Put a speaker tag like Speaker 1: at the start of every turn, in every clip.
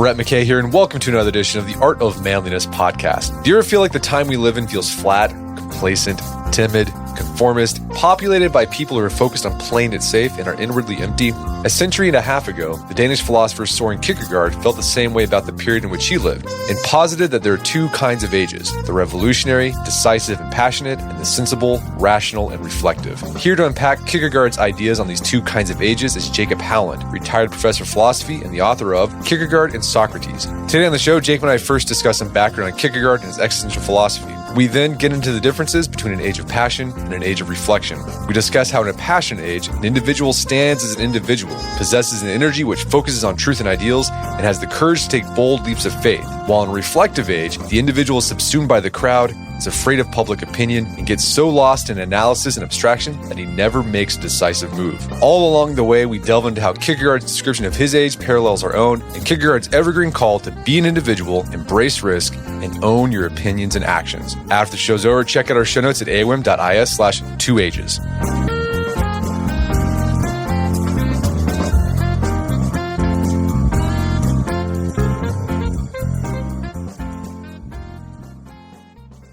Speaker 1: Brett McKay here, and welcome to another edition of the Art of Manliness podcast. Do you ever feel like the time we live in feels flat, complacent, timid, conformist, populated by people who are focused on playing it safe and are inwardly empty? A century and a half ago, the Danish philosopher Soren Kierkegaard felt the same way about the period in which he lived and posited that there are two kinds of ages: the revolutionary, decisive and passionate, and the sensible, rational, and reflective. Here to unpack Kierkegaard's ideas on these two kinds of ages is Jacob Howland, retired professor of philosophy and the author of Kierkegaard and Socrates. Today on the show, Jacob and I first discuss some background on Kierkegaard and his existential philosophy. We then get into the differences between an age of passion and an age of reflection. We discuss how in a passion age, an individual stands as an individual, possesses an energy which focuses on truth and ideals, and has the courage to take bold leaps of faith. While in a reflective age, the individual is subsumed by the crowd, is afraid of public opinion, and gets so lost in analysis and abstraction that he never makes a decisive move. All along the way, we delve into how Kierkegaard's description of his age parallels our own, and Kierkegaard's evergreen call to be an individual, embrace risk, and own your opinions and actions. After the show's over, check out our show notes at awim.is/2ages.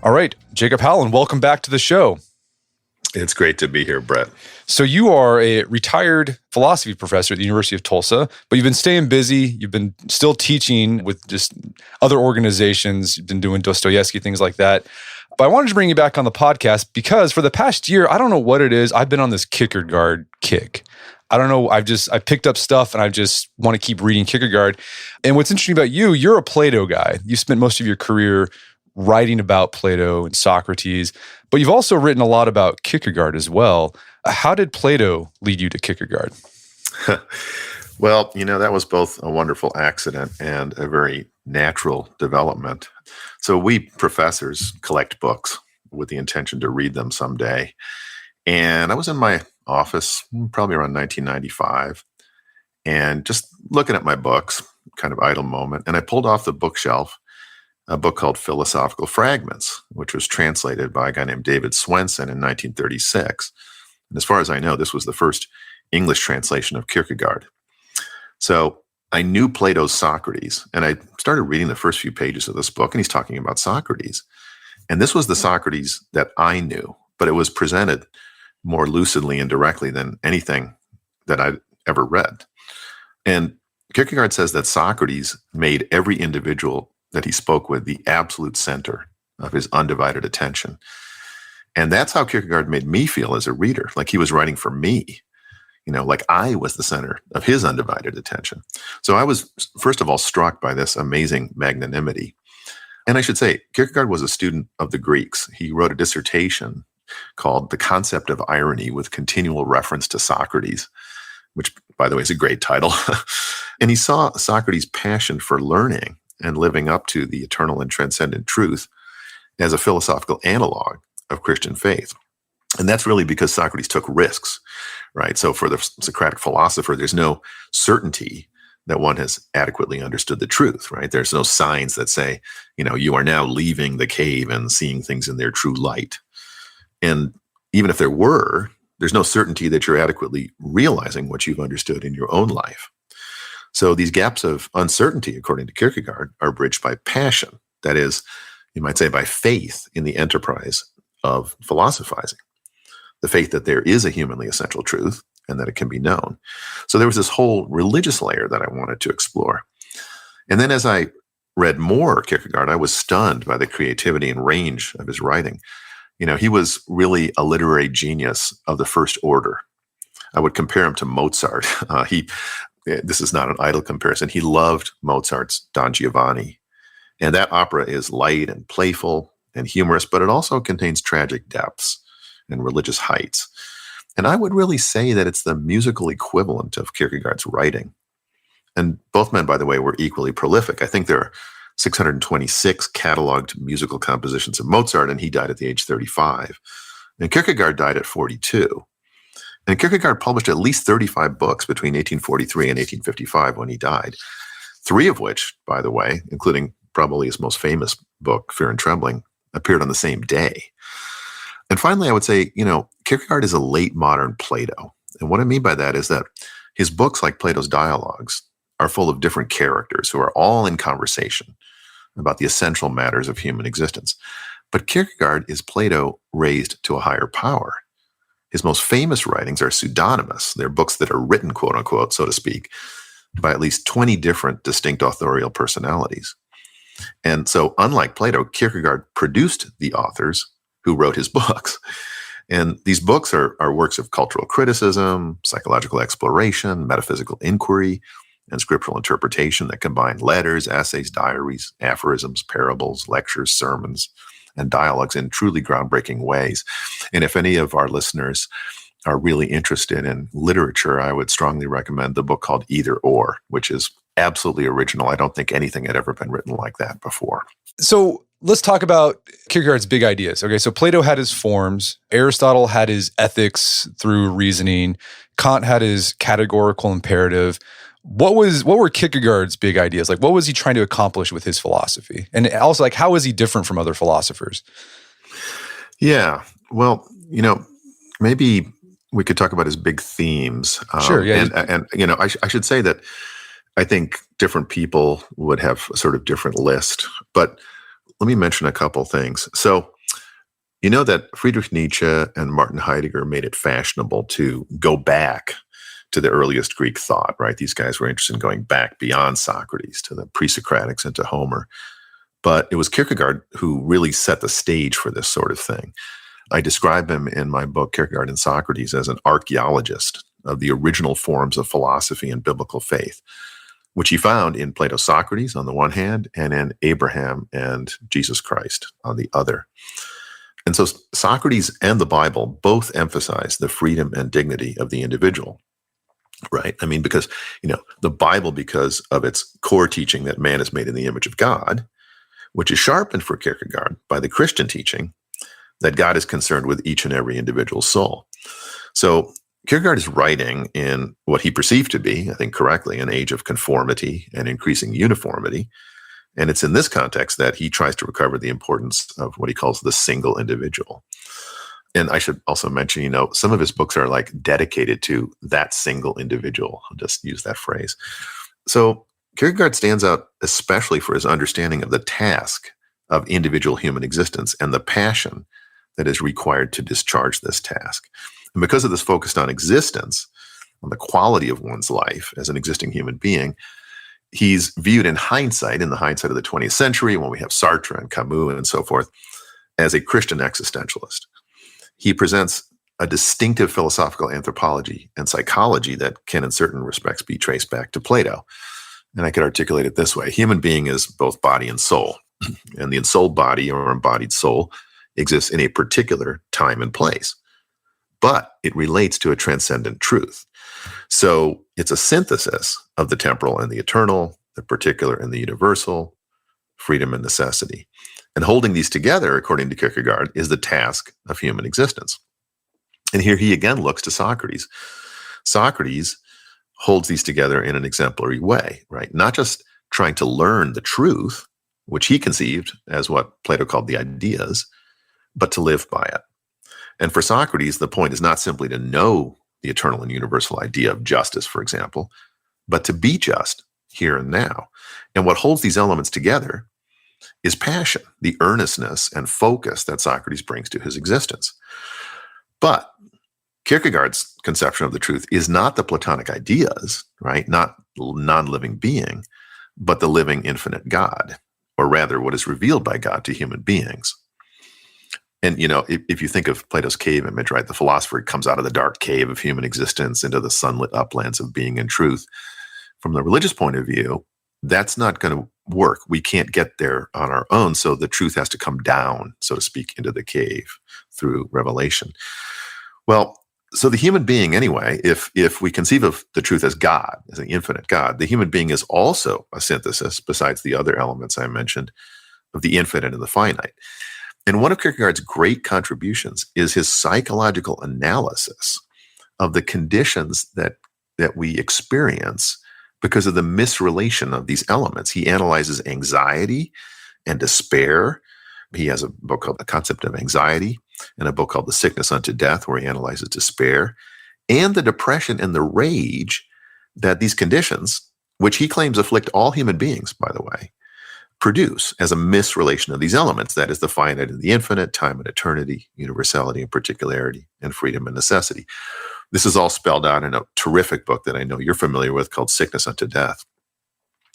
Speaker 1: All right, Jacob Howland, welcome back to the show.
Speaker 2: It's great to be here, Brett.
Speaker 1: So you are a retired philosophy professor at the University of Tulsa, but you've been staying busy. You've been still teaching with just other organizations. You've been doing Dostoevsky, things like that. But I wanted to bring you back on the podcast because for the past year, I don't know what it is, I've been on this Kierkegaard kick. I don't know, I picked up stuff and I just want to keep reading Kierkegaard. And what's interesting about you, you're a Plato guy. You spent most of your career writing about Plato and Socrates, but you've also written a lot about Kierkegaard as well. How did Plato lead you to Kierkegaard?
Speaker 2: Well, that was both a wonderful accident and a very natural development. So we professors collect books with the intention to read them someday. And I was in my office probably around 1995 and just looking at my books, kind of idle moment. And I pulled off the bookshelf a book called Philosophical Fragments, which was translated by a guy named David Swenson in 1936. And as far as I know, this was the first English translation of Kierkegaard. So I knew Plato's Socrates, and I started reading the first few pages of this book, and he's talking about Socrates. And this was the Socrates that I knew, but it was presented more lucidly and directly than anything that I'd ever read. And Kierkegaard says that Socrates made every individual that he spoke with the absolute center of his undivided attention. And that's how Kierkegaard made me feel as a reader, like he was writing for me, like I was the center of his undivided attention. So I was, first of all, struck by this amazing magnanimity. And I should say, Kierkegaard was a student of the Greeks. He wrote a dissertation called The Concept of Irony with Continual Reference to Socrates, which, by the way, is a great title. And he saw Socrates' passion for learning and living up to the eternal and transcendent truth as a philosophical analog of Christian faith. And that's really because Socrates took risks, right? So for the Socratic philosopher, there's no certainty that one has adequately understood the truth, right? There's no signs that say, you are now leaving the cave and seeing things in their true light. And even if there were, there's no certainty that you're adequately realizing what you've understood in your own life. So these gaps of uncertainty, according to Kierkegaard, are bridged by passion. That is, you might say by faith in the enterprise of philosophizing. The faith that there is a humanly essential truth and that it can be known. So there was this whole religious layer that I wanted to explore. And then as I read more Kierkegaard, I was stunned by the creativity and range of his writing. He was really a literary genius of the first order. I would compare him to Mozart. This is not an idle comparison. He loved Mozart's Don Giovanni. And that opera is light and playful and humorous, but it also contains tragic depths and religious heights. And I would really say that it's the musical equivalent of Kierkegaard's writing. And both men, by the way, were equally prolific. I think there are 626 cataloged musical compositions of Mozart, and he died at the age 35. And Kierkegaard died at 42. And Kierkegaard published at least 35 books between 1843 and 1855 when he died, 3 of which, by the way, including probably his most famous book, Fear and Trembling, appeared on the same day. And finally, I would say, Kierkegaard is a late modern Plato. And what I mean by that is that his books, like Plato's dialogues, are full of different characters who are all in conversation about the essential matters of human existence. But Kierkegaard is Plato raised to a higher power. His most famous writings are pseudonymous. They're books that are written, quote unquote, so to speak, by at least 20 different distinct authorial personalities. And so, unlike Plato, Kierkegaard produced the authors who wrote his books. And these books are works of cultural criticism, psychological exploration, metaphysical inquiry, and scriptural interpretation that combine letters, essays, diaries, aphorisms, parables, lectures, sermons, and dialogues in truly groundbreaking ways. And if any of our listeners are really interested in literature, I would strongly recommend the book called Either Or, which is absolutely original. I don't think anything had ever been written like that before.
Speaker 1: So let's talk about Kierkegaard's big ideas. Okay, so Plato had his forms, Aristotle had his ethics through reasoning, Kant had his categorical imperative. What were Kierkegaard's big ideas? Like, what was he trying to accomplish with his philosophy? And also, like, how is he different from other philosophers?
Speaker 2: Yeah, well, maybe we could talk about his big themes.
Speaker 1: Sure, yeah.
Speaker 2: And I should say that I think different people would have a sort of different list, but let me mention a couple things. So, you know that Friedrich Nietzsche and Martin Heidegger made it fashionable to go back to the earliest Greek thought, right? These guys were interested in going back beyond Socrates to the pre-Socratics and to Homer. But it was Kierkegaard who really set the stage for this sort of thing. I describe him in my book, Kierkegaard and Socrates, as an archaeologist of the original forms of philosophy and biblical faith, which he found in Plato's Socrates on the one hand, and in Abraham and Jesus Christ on the other. And so Socrates and the Bible both emphasize the freedom and dignity of the individual. Right. I mean, because, the Bible, because of its core teaching that man is made in the image of God, which is sharpened for Kierkegaard by the Christian teaching that God is concerned with each and every individual soul. So Kierkegaard is writing in what he perceived to be, I think correctly, an age of conformity and increasing uniformity. And it's in this context that he tries to recover the importance of what he calls the single individual. And I should also mention, some of his books are like dedicated to that single individual. I'll just use that phrase. So Kierkegaard stands out especially for his understanding of the task of individual human existence and the passion that is required to discharge this task. And because of this focus on existence, on the quality of one's life as an existing human being, he's viewed in the hindsight of the 20th century, when we have Sartre and Camus and so forth, as a Christian existentialist. He presents a distinctive philosophical anthropology and psychology that can, in certain respects, be traced back to Plato. And I could articulate it this way. Human being is both body and soul. And the ensouled body or embodied soul exists in a particular time and place. But it relates to a transcendent truth. So it's a synthesis of the temporal and the eternal, the particular and the universal, freedom and necessity. And holding these together, according to Kierkegaard, is the task of human existence. And here he again looks to Socrates. Socrates holds these together in an exemplary way, right? Not just trying to learn the truth, which he conceived as what Plato called the ideas, but to live by it. And for Socrates, the point is not simply to know the eternal and universal idea of justice, for example, but to be just here and now. And what holds these elements together is passion, the earnestness and focus that Socrates brings to his existence. But Kierkegaard's conception of the truth is not the Platonic ideas, right? Not non-living being, but the living infinite God, or rather what is revealed by God to human beings. And, if you think of Plato's cave image, right, the philosopher comes out of the dark cave of human existence into the sunlit uplands of being and truth. From the religious point of view, that's not going to work. We can't get there on our own. So the truth has to come down, so to speak, into the cave through revelation. Well, so the human being, anyway, if we conceive of the truth as God, as an infinite God, the human being is also a synthesis, besides the other elements I mentioned, of the infinite and the finite. And one of Kierkegaard's great contributions is his psychological analysis of the conditions that we experience because of the misrelation of these elements. He analyzes anxiety and despair. He has a book called The Concept of Anxiety and a book called The Sickness Unto Death, where he analyzes despair and the depression and the rage that these conditions, which he claims afflict all human beings, by the way, produce as a misrelation of these elements. That is the finite and the infinite, time and eternity, universality and particularity, and freedom and necessity. This is all spelled out in a terrific book that I know you're familiar with called Sickness Unto Death.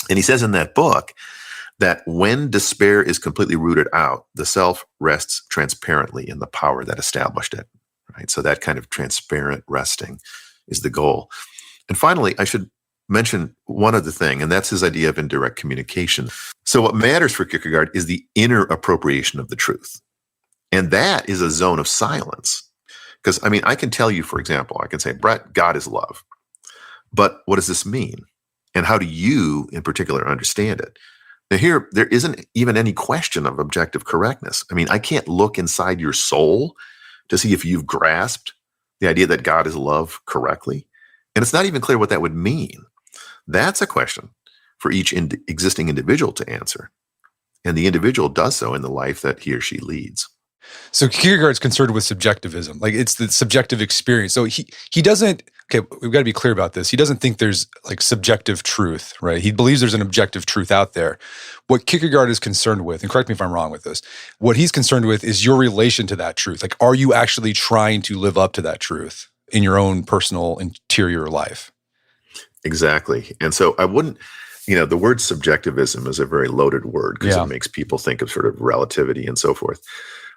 Speaker 2: And he says in that book that when despair is completely rooted out, the self rests transparently in the power that established it. Right? So that kind of transparent resting is the goal. And finally, I should mention one other thing, and that's his idea of indirect communication. So what matters for Kierkegaard is the inner appropriation of the truth. And that is a zone of silence. Because, I can tell you, for example, I can say, Brett, God is love. But what does this mean? And how do you, in particular, understand it? Now here, there isn't even any question of objective correctness. I can't look inside your soul to see if you've grasped the idea that God is love correctly. And it's not even clear what that would mean. That's a question for each existing individual to answer. And the individual does so in the life that he or she leads.
Speaker 1: So Kierkegaard's concerned with subjectivism. Like, it's the subjective experience. So he doesn't, okay, we've got to be clear about this. He doesn't think there's like subjective truth, right? He believes there's an objective truth out there. What Kierkegaard is concerned with, and correct me if I'm wrong with this, what he's concerned with is your relation to that truth. Like, are you actually trying to live up to that truth in your own personal interior life?
Speaker 2: Exactly. And so I wouldn't, the word subjectivism is a very loaded word because
Speaker 1: Yeah.
Speaker 2: It makes people think of sort of relativity and so forth.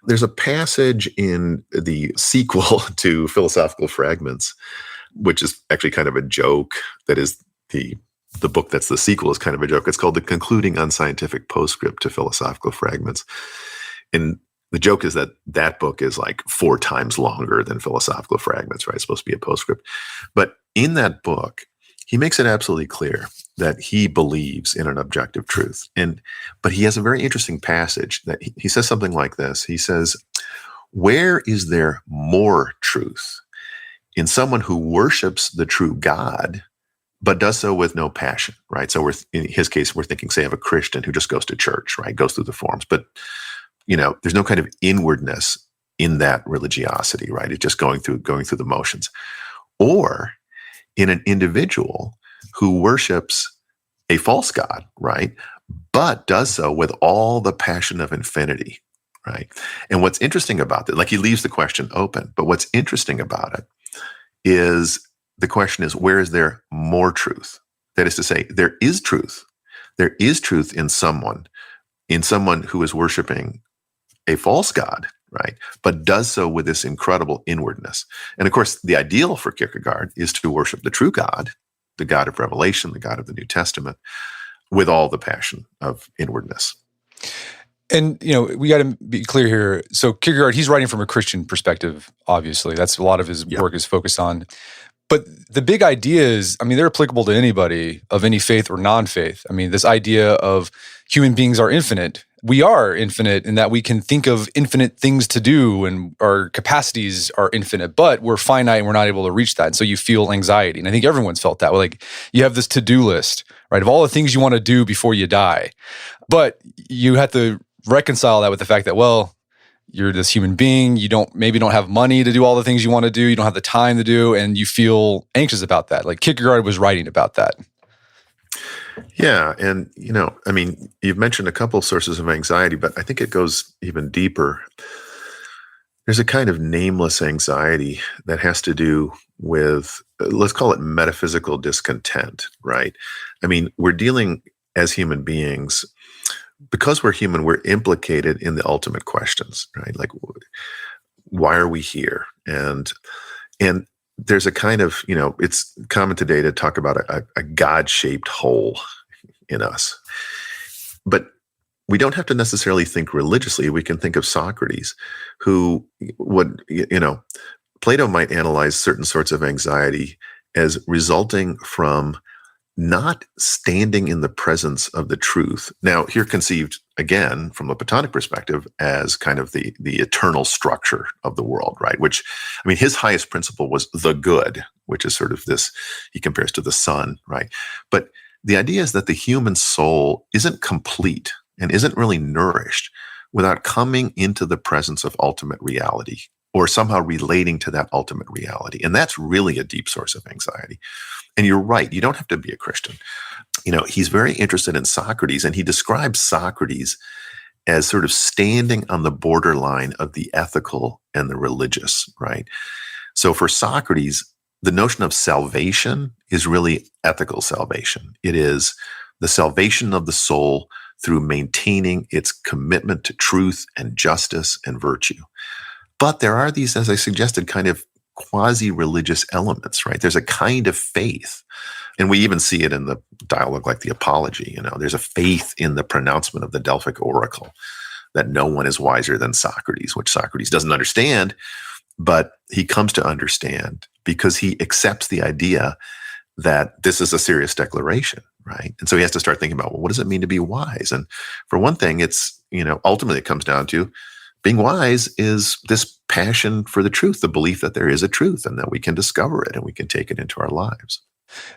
Speaker 2: There's a passage in the sequel to Philosophical Fragments, which is actually kind of a joke. That is the book that's the sequel is kind of a joke. It's called The Concluding Unscientific Postscript to Philosophical Fragments. And the joke is that book is like 4 times longer than Philosophical Fragments, right? It's supposed to be a postscript. But in that book, he makes it absolutely clear that he believes in an objective truth. But he has a very interesting passage that he says something like this. He says, where is there more truth? In someone who worships the true God, but does so with no passion, right? So in his case, we're thinking, say, of a Christian who just goes to church, right? Goes through the forms, but there's no kind of inwardness in that religiosity, right? It's just going through the motions. Or in an individual who worships a false god, right? But does so with all the passion of infinity, right? And what's interesting about that, like he leaves the question open, but what's interesting about it is the question is, where is there more truth? That is to say, there is truth. There is truth in someone who is worshiping a false god, right? But does so with this incredible inwardness. And of course, the ideal for Kierkegaard is to worship the true God, the God of Revelation, the God of the New Testament, with all the passion of inwardness.
Speaker 1: And, we got to be clear here. So Kierkegaard, he's writing from a Christian perspective, obviously. That's a lot of his work is focused on. But the big ideas, they're applicable to anybody of any faith or non-faith. This idea of human beings are infinite. We are infinite in that we can think of infinite things to do and our capacities are infinite, but we're finite and we're not able to reach that. And so you feel anxiety. And I think everyone's felt that. Like, you have this to-do list, right, of all the things you want to do before you die. But you have to reconcile that with the fact that, well, you're this human being, you don't have money to do all the things you want to do, you don't have the time to do, and you feel anxious about that. Like Kierkegaard was writing about that.
Speaker 2: Yeah. And, you've mentioned a couple sources of anxiety, but I think it goes even deeper. There's a kind of nameless anxiety that has to do with, let's call it metaphysical discontent, right? We're dealing as human beings, because we're human, we're implicated in the ultimate questions, right? Like, why are we here? And there's a kind of, it's common today to talk about a God-shaped hole in us. But we don't have to necessarily think religiously. We can think of Socrates, who would, Plato might analyze certain sorts of anxiety as resulting from not standing in the presence of the truth. Now, here conceived, again, from a Platonic perspective, as kind of the eternal structure of the world, right? Which, his highest principle was the good, which is sort of this, he compares to the sun, right? But the idea is that the human soul isn't complete and isn't really nourished without coming into the presence of ultimate reality, or somehow relating to that ultimate reality. And that's really a deep source of anxiety. And you're right, you don't have to be a Christian. He's very interested in Socrates, and he describes Socrates as sort of standing on the borderline of the ethical and the religious, right? So for Socrates, the notion of salvation is really ethical salvation. It is the salvation of the soul through maintaining its commitment to truth and justice and virtue. But there are these, as I suggested, kind of quasi-religious elements, right? There's a kind of faith. And we even see it in the dialogue like the Apology. There's a faith in the pronouncement of the Delphic oracle that no one is wiser than Socrates, which Socrates doesn't understand, but he comes to understand because he accepts the idea that this is a serious declaration, right? And so he has to start thinking about, well, what does it mean to be wise? And for one thing, it's, ultimately it comes down to being wise is this passion for the truth, the belief that there is a truth and that we can discover it and we can take it into our lives.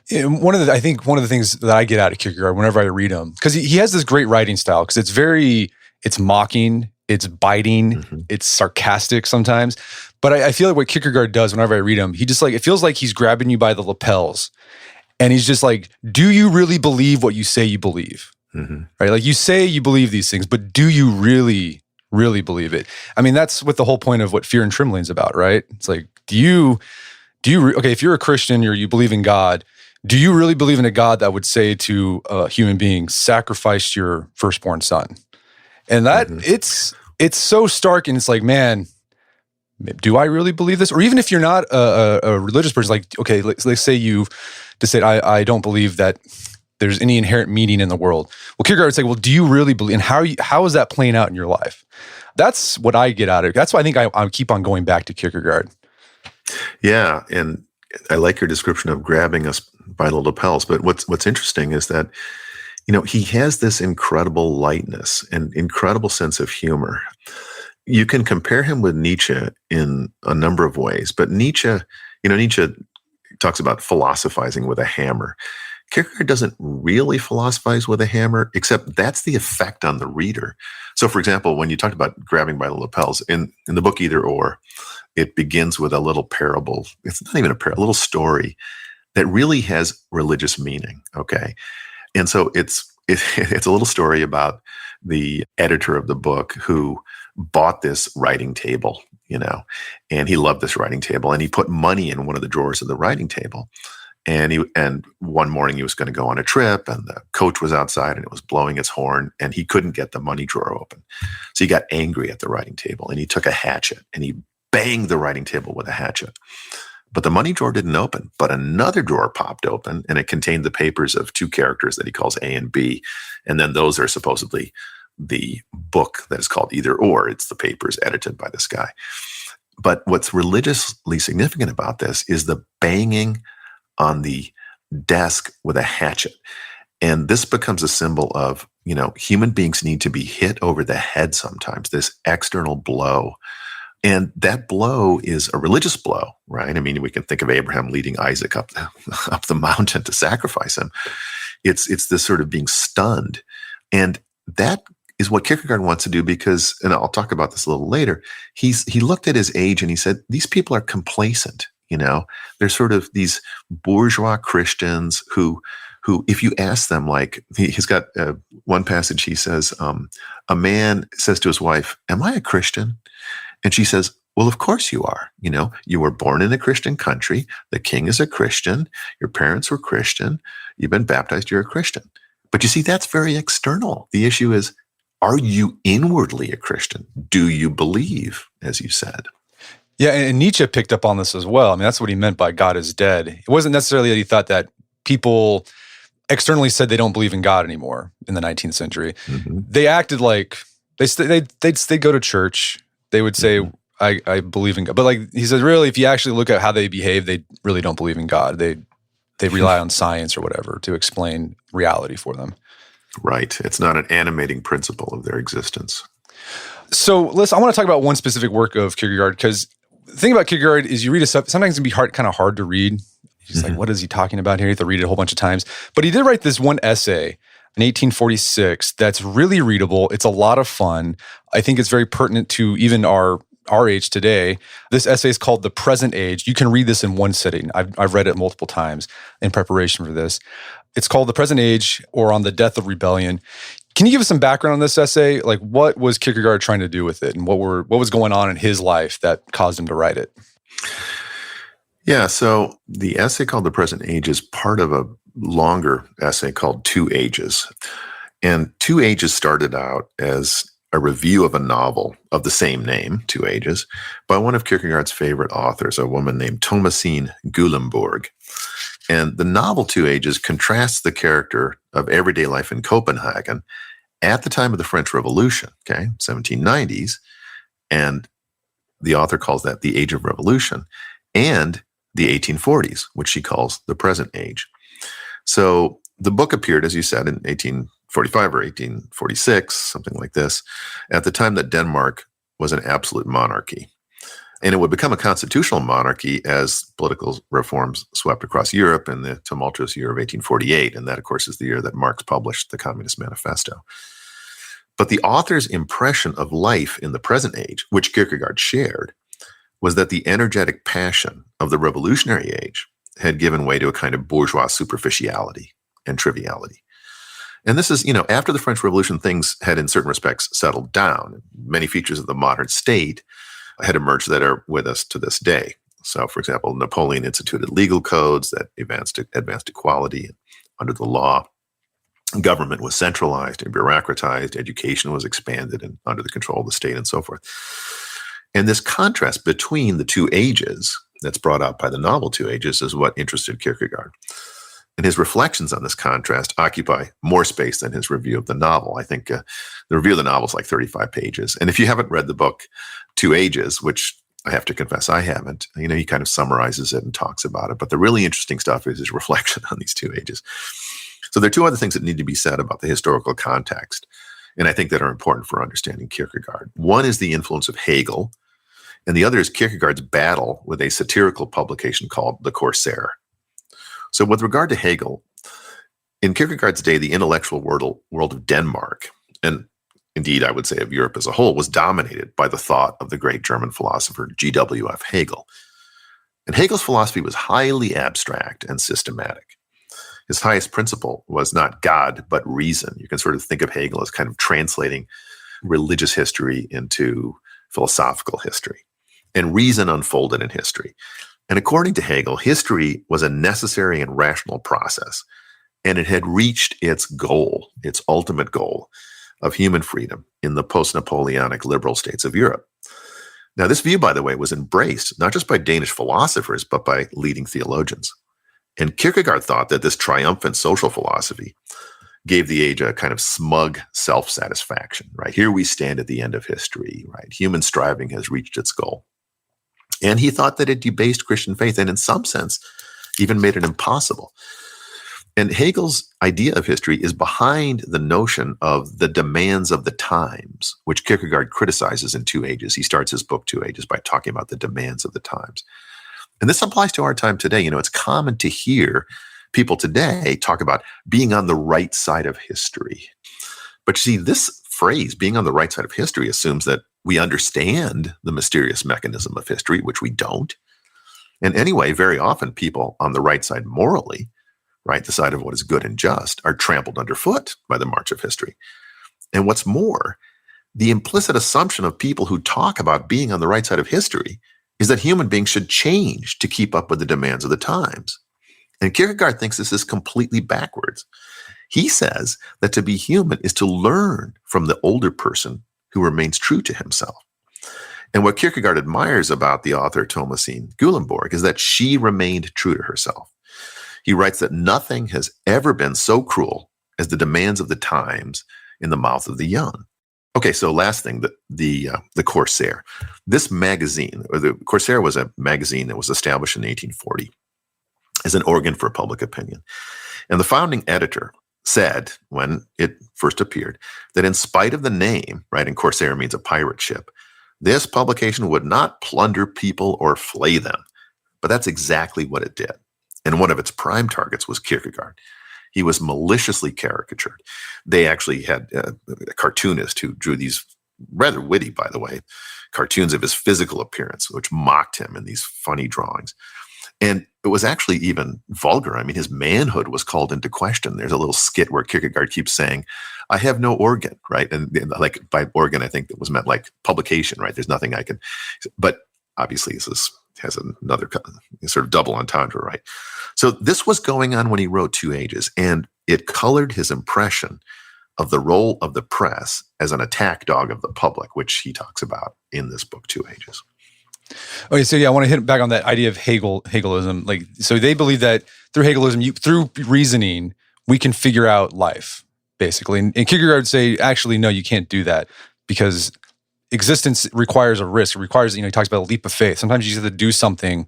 Speaker 1: And I think one of the things that I get out of Kierkegaard whenever I read him, because he has this great writing style, because it's mocking, it's biting, it's sarcastic sometimes. But I feel like what Kierkegaard does whenever I read him, he just it feels like he's grabbing you by the lapels. And he's just like, do you really believe what you say you believe? Right? Like you say you believe these things, but do you really believe it? I mean, that's what the whole point of what Fear and Trembling is about, right? It's like, okay, if you're a Christian or you believe in God, do you really believe in a God that would say to a human being, sacrifice your firstborn son? And that it's so stark, and it's like, man, do I really believe this? Or even if you're not a religious person, like, okay, let's say you've decided, I don't believe that there's any inherent meaning in the world. Well, Kierkegaard would say, well, do you really believe? And how is that playing out in your life? That's what I get out of it. That's why I think I keep on going back to Kierkegaard.
Speaker 2: Yeah, and I like your description of grabbing us by the lapels. But what's interesting is that, he has this incredible lightness and incredible sense of humor. You can compare him with Nietzsche in a number of ways, but Nietzsche talks about philosophizing with a hammer. Kierkegaard doesn't really philosophize with a hammer, except that's the effect on the reader. So, for example, when you talked about grabbing by the lapels, in the book Either Or, it begins with a little parable. It's not even a little story that really has religious meaning, okay? And so it's a little story about the editor of the book who bought this writing table, and he loved this writing table, and he put money in one of the drawers of the writing table. And one morning he was going to go on a trip, and the coach was outside and it was blowing its horn, and he couldn't get the money drawer open. So he got angry at the writing table, and he took a hatchet and he banged the writing table with a hatchet. But the money drawer didn't open, but another drawer popped open, and it contained the papers of two characters that he calls A and B. And then those are supposedly the book that is called Either Or. It's the papers edited by this guy. But what's religiously significant about this is the banging on the desk with a hatchet. And this becomes a symbol of, human beings need to be hit over the head sometimes, this external blow. And that blow is a religious blow, right? I mean, we can think of Abraham leading Isaac up the mountain to sacrifice him. It's this sort of being stunned. And that is what Kierkegaard wants to do because, and I'll talk about this a little later, he looked at his age and he said, these people are complacent, They're sort of these bourgeois Christians who if you ask them, like, he's got one passage, he says, a man says to his wife, am I a Christian? And she says, well, of course you are. You were born in a Christian country. The king is a Christian. Your parents were Christian. You've been baptized. You're a Christian. But you see, that's very external. The issue is, are you inwardly a Christian? Do you believe, as you said?
Speaker 1: Yeah, and Nietzsche picked up on this as well. I mean, that's what he meant by God is dead. It wasn't necessarily that he thought that people externally said they don't believe in God anymore in the 19th century. They acted like they'd go to church. They would say, I believe in God. But like he says, really, if you actually look at how they behave, they really don't believe in God. They rely on science or whatever to explain reality for them.
Speaker 2: Right. It's not an animating principle of their existence.
Speaker 1: So listen, I want to talk about one specific work of Kierkegaard, because the thing about Kierkegaard is you read his stuff, sometimes it can be kind of hard to read. He's like, what is he talking about here? You have to read it a whole bunch of times. But he did write this one essay in 1846 that's really readable. It's a lot of fun. I think it's very pertinent to even our our age today. This essay is called The Present Age. You can read this in one sitting. I've read it multiple times in preparation for this. It's called The Present Age, or On the Death of Rebellion. Can you give us some background on this essay? Like, what was Kierkegaard trying to do with it, and what was going on in his life that caused him to write it?
Speaker 2: Yeah, so the essay called The Present Age is part of a longer essay called Two Ages. And Two Ages started out as a review of a novel of the same name, Two Ages, by one of Kierkegaard's favorite authors, a woman named Thomasine Gullenborg. And the novel Two Ages contrasts the character of everyday life in Copenhagen at the time of the French Revolution, 1790s, and the author calls that the Age of Revolution, and the 1840s, which she calls the present age. So the book appeared, as you said, in 1845 or 1846, something like this, at the time that Denmark was an absolute monarchy. And it would become a constitutional monarchy as political reforms swept across Europe in the tumultuous year of 1848. And that, of course, is the year that Marx published the Communist Manifesto. But the author's impression of life in the present age, which Kierkegaard shared, was that the energetic passion of the revolutionary age had given way to a kind of bourgeois superficiality and triviality. And this is, after the French Revolution, things had in certain respects settled down. Many features of the modern state had emerged that are with us to this day. So, for example, Napoleon instituted legal codes that advanced equality under the law. Government was centralized and bureaucratized. Education was expanded and under the control of the state and so forth. And this contrast between the two ages that's brought out by the novel Two Ages is what interested Kierkegaard. And his reflections on this contrast occupy more space than his review of the novel. I think the review of the novel is like 35 pages. And if you haven't read the book Two Ages, which I have to confess I haven't, he kind of summarizes it and talks about it. But the really interesting stuff is his reflection on these two ages. So there are two other things that need to be said about the historical context, and I think that are important for understanding Kierkegaard. One is the influence of Hegel, and the other is Kierkegaard's battle with a satirical publication called The Corsair. So with regard to Hegel, in Kierkegaard's day, the intellectual world of Denmark, and indeed I would say of Europe as a whole, was dominated by the thought of the great German philosopher G.W.F. Hegel. And Hegel's philosophy was highly abstract and systematic. His highest principle was not God, but reason. You can sort of think of Hegel as kind of translating religious history into philosophical history. And reason unfolded in history. And according to Hegel, history was a necessary and rational process. And it had reached its goal, its ultimate goal of human freedom in the post-Napoleonic liberal states of Europe. Now, this view, by the way, was embraced not just by Danish philosophers, but by leading theologians. And Kierkegaard thought that this triumphant social philosophy gave the age a kind of smug self-satisfaction, right? Here we stand at the end of history, right? Human striving has reached its goal. And he thought that it debased Christian faith and in some sense even made it impossible. And Hegel's idea of history is behind the notion of the demands of the times, which Kierkegaard criticizes in Two Ages. He starts his book Two Ages by talking about the demands of the times. And this applies to our time today. It's common to hear people today talk about being on the right side of history. But you see, this phrase, being on the right side of history, assumes that we understand the mysterious mechanism of history, which we don't. And anyway, very often people on the right side morally, right, the side of what is good and just, are trampled underfoot by the march of history. And what's more, the implicit assumption of people who talk about being on the right side of history is that human beings should change to keep up with the demands of the times. And Kierkegaard thinks this is completely backwards. He says that to be human is to learn from the older person who remains true to himself. And what Kierkegaard admires about the author Thomasine Gullenborg is that she remained true to herself. He writes that nothing has ever been so cruel as the demands of the times in the mouth of the young. Okay, so last thing, the Corsair. This magazine, or the Corsair, was a magazine that was established in 1840 as an organ for public opinion. And the founding editor said, when it first appeared, that in spite of the name, right, and Corsair means a pirate ship, this publication would not plunder people or flay them. But that's exactly what it did. And one of its prime targets was Kierkegaard. He was maliciously caricatured. They actually had a cartoonist who drew these rather witty, by the way, cartoons of his physical appearance, which mocked him in these funny drawings. And it was actually even vulgar. I mean, his manhood was called into question. There's a little skit where Kierkegaard keeps saying, I have no organ, right? And like by organ, I think that was meant like publication, right? There's nothing I can, but obviously this has another sort of double entendre, right? So this was going on when he wrote Two Ages, and it colored his impression of the role of the press as an attack dog of the public, which he talks about in this book, Two Ages.
Speaker 1: Okay, so yeah, I want to hit back on that idea of Hegelism. Like, so they believe that through Hegelism, through reasoning, we can figure out life, basically. And Kierkegaard would say, actually, no, you can't do that because existence requires a risk. It requires, he talks about a leap of faith. Sometimes you just have to do something,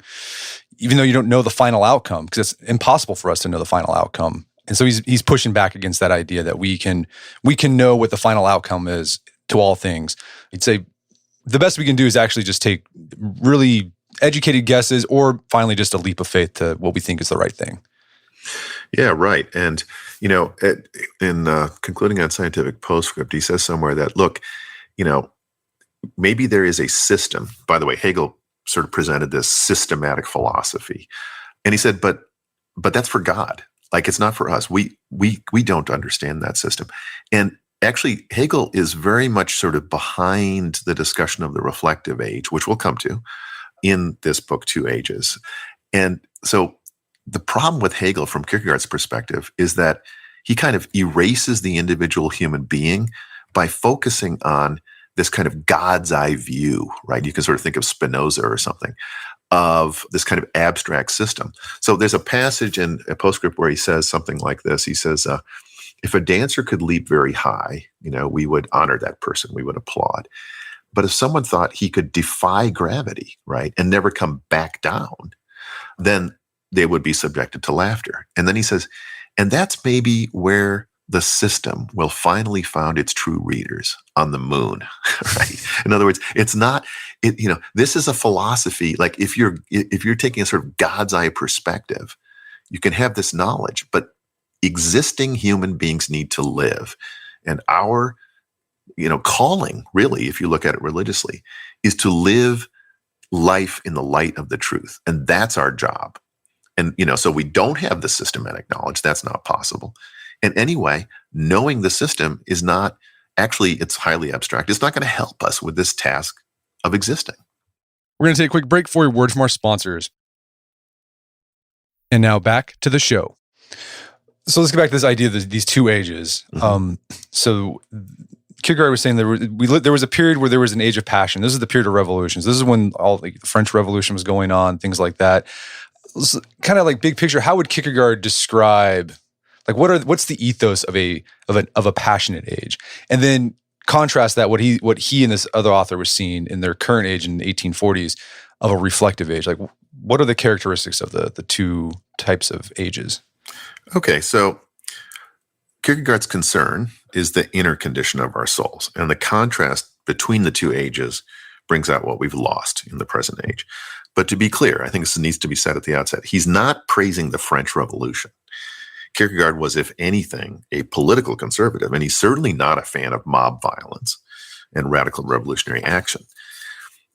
Speaker 1: even though you don't know the final outcome, because it's impossible for us to know the final outcome. And so he's pushing back against that idea that we can know what the final outcome is to all things. He'd say, the best we can do is actually just take really educated guesses or finally just a leap of faith to what we think is the right thing.
Speaker 2: Yeah, right. And, in concluding on Scientific Postscript, he says somewhere that, look, maybe there is a system. By the way, Hegel sort of presented this systematic philosophy. And he said, but that's for God. Like, it's not for us. We don't understand that system. And actually, Hegel is very much sort of behind the discussion of the reflective age, which we'll come to in this book, Two Ages. And so the problem with Hegel from Kierkegaard's perspective is that he kind of erases the individual human being by focusing on this kind of God's eye view, right? You can sort of think of Spinoza or something, of this kind of abstract system. So there's a passage in a postscript where he says something like this. He says, if a dancer could leap very high, we would honor that person. We would applaud. But if someone thought he could defy gravity, right, and never come back down, then they would be subjected to laughter. And then he says, and that's maybe where the system will finally find its true readers, on the moon, right? In other words, it's not, this is a philosophy. Like if you're taking a sort of God's eye perspective, you can have this knowledge, but existing human beings need to live. And our, calling, really, if you look at it religiously, is to live life in the light of the truth. And that's our job. And, so we don't have the systematic knowledge. That's not possible. And anyway, knowing the system is not, actually, it's highly abstract. It's not going to help us with this task of existing.
Speaker 1: We're going to take a quick break for a word from our sponsors. And now back to the show. So let's get back to this idea of these two ages. Mm-hmm. So Kierkegaard was saying there was a period where there was an age of passion. This is the period of revolutions. This is when all the French Revolution was going on, things like that. So kind of like big picture, how would Kierkegaard describe, like what's the ethos of a passionate age? And then contrast that what he and this other author was seeing in their current age in the 1840s of a reflective age. Like, what are the characteristics of the two types of ages?
Speaker 2: Okay, so Kierkegaard's concern is the inner condition of our souls, and the contrast between the two ages brings out what we've lost in the present age. But to be clear, I think this needs to be said at the outset, he's not praising the French Revolution. Kierkegaard was, if anything, a political conservative, and he's certainly not a fan of mob violence and radical revolutionary action.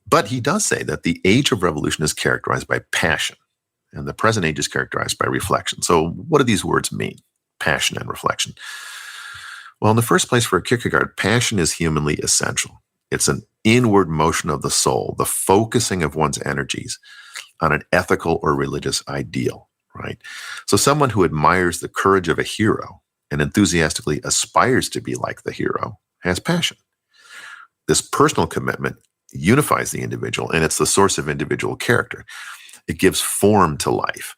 Speaker 2: But he does say that the age of revolution is characterized by passion, and the present age is characterized by reflection. So what do these words mean, passion and reflection? Well, in the first place, for Kierkegaard, passion is humanly essential. It's an inward motion of the soul, the focusing of one's energies on an ethical or religious ideal, right? So someone who admires the courage of a hero and enthusiastically aspires to be like the hero has passion. This personal commitment unifies the individual, and it's the source of individual character. It gives form to life.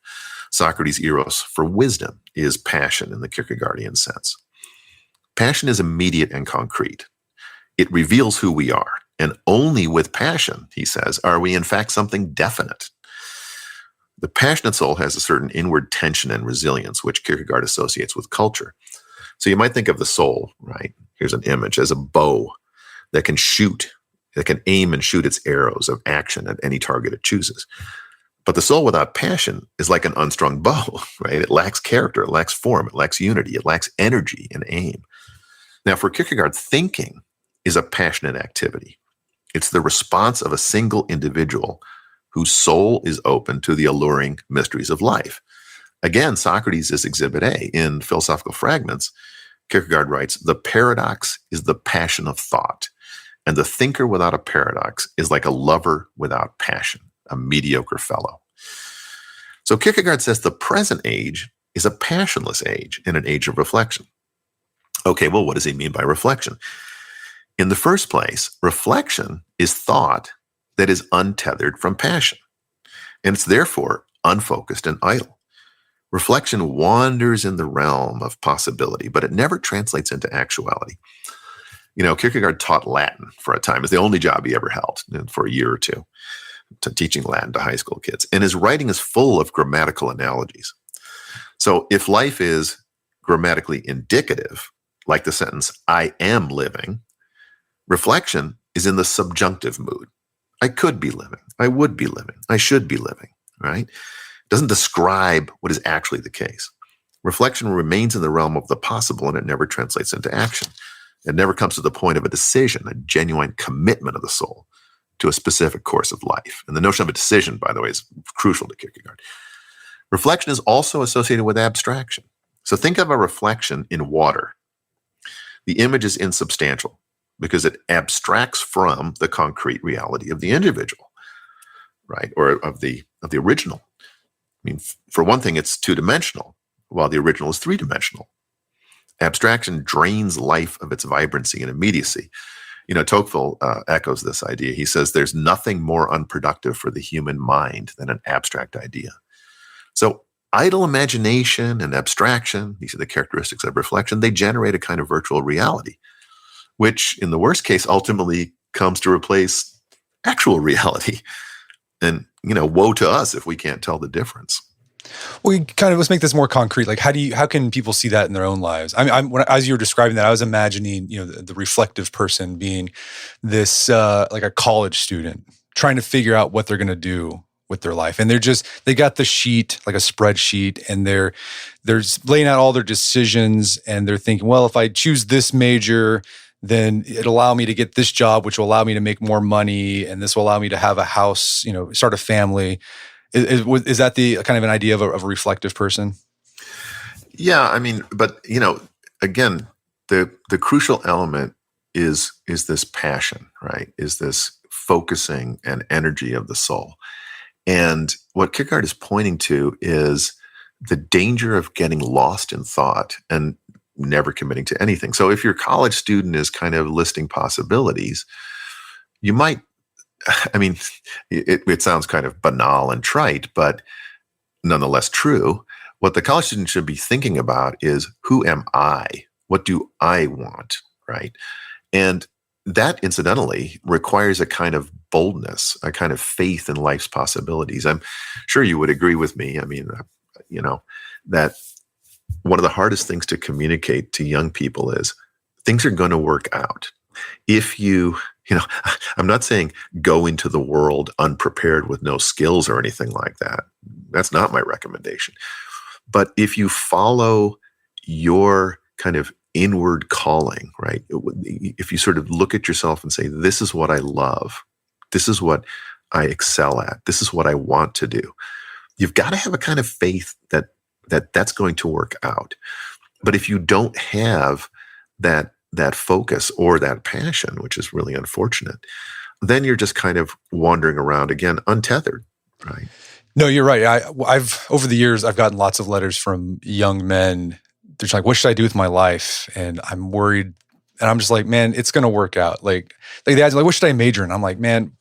Speaker 2: Socrates' eros for wisdom is passion in the Kierkegaardian sense. Passion is immediate and concrete. It reveals who we are. And only with passion, he says, are we in fact something definite. The passionate soul has a certain inward tension and resilience, which Kierkegaard associates with culture. So you might think of the soul, right? Here's an image, as a bow that can shoot, that can aim and shoot its arrows of action at any target it chooses. But the soul without passion is like an unstrung bow, right? It lacks character, it lacks form, it lacks unity, it lacks energy and aim. Now, for Kierkegaard, thinking is a passionate activity. It's the response of a single individual whose soul is open to the alluring mysteries of life. Again, Socrates is exhibit A. In Philosophical Fragments, Kierkegaard writes, "The paradox is the passion of thought, and the thinker without a paradox is like a lover without passion, a mediocre fellow." So Kierkegaard says the present age is a passionless age and an age of reflection. Okay, well, what does he mean by reflection? In the first place, reflection is thought that is untethered from passion, and it's therefore unfocused and idle. Reflection wanders in the realm of possibility, but it never translates into actuality. Kierkegaard taught Latin for a time. It was the only job he ever held for a year or two, teaching Latin to high school kids. And his writing is full of grammatical analogies. So if life is grammatically indicative, like the sentence, "I am living," reflection is in the subjunctive mood. I could be living. I would be living. I should be living, right? It doesn't describe what is actually the case. Reflection remains in the realm of the possible, and it never translates into action. It never comes to the point of a decision, a genuine commitment of the soul to a specific course of life. And the notion of a decision, by the way, is crucial to Kierkegaard. Reflection is also associated with abstraction. So think of a reflection in water. The image is insubstantial because it abstracts from the concrete reality of the individual, right? Or of the original. I mean, for one thing, it's two-dimensional, while the original is three-dimensional. Abstraction drains life of its vibrancy and immediacy. Tocqueville echoes this idea. He says, "There's nothing more unproductive for the human mind than an abstract idea." So idle imagination and abstraction, these are the characteristics of reflection, they generate a kind of virtual reality, which in the worst case ultimately comes to replace actual reality. And, woe to us if we can't tell the difference.
Speaker 1: Well, let's make this more concrete. Like, how can people see that in their own lives? As you were describing that, I was imagining, the reflective person being this, like a college student trying to figure out what they're going to do with their life. And they got the sheet, like a spreadsheet, and they're laying out all their decisions, and they're thinking, well, if I choose this major, then it'll allow me to get this job, which will allow me to make more money, and this will allow me to have a house, start a family. Is that the kind of an idea of a reflective person?
Speaker 2: Yeah, but again, the crucial element is this passion, right? Is this focusing and energy of the soul. And what Kierkegaard is pointing to is the danger of getting lost in thought and never committing to anything. So if your college student is kind of listing possibilities, you might, it sounds kind of banal and trite, but nonetheless true. What the college student should be thinking about is, who am I? What do I want, right? And that, incidentally, requires a kind of boldness, a kind of faith in life's possibilities. I'm sure you would agree with me. That one of the hardest things to communicate to young people is things are going to work out. If I'm not saying go into the world unprepared with no skills or anything like that. That's not my recommendation. But if you follow your kind of inward calling, right? If you sort of look at yourself and say, this is what I love, this is what I excel at, this is what I want to do, you've got to have a kind of faith that that's going to work out. But if you don't have that focus or that passion, which is really unfortunate, then you're just kind of wandering around again, untethered, right?
Speaker 1: No, you're right. I've over the years, I've gotten lots of letters from young men. They're just like, what should I do with my life? And I'm worried. And I'm just like, man, it's going to work out. Like the ads, like, what should I major in? I'm like, man,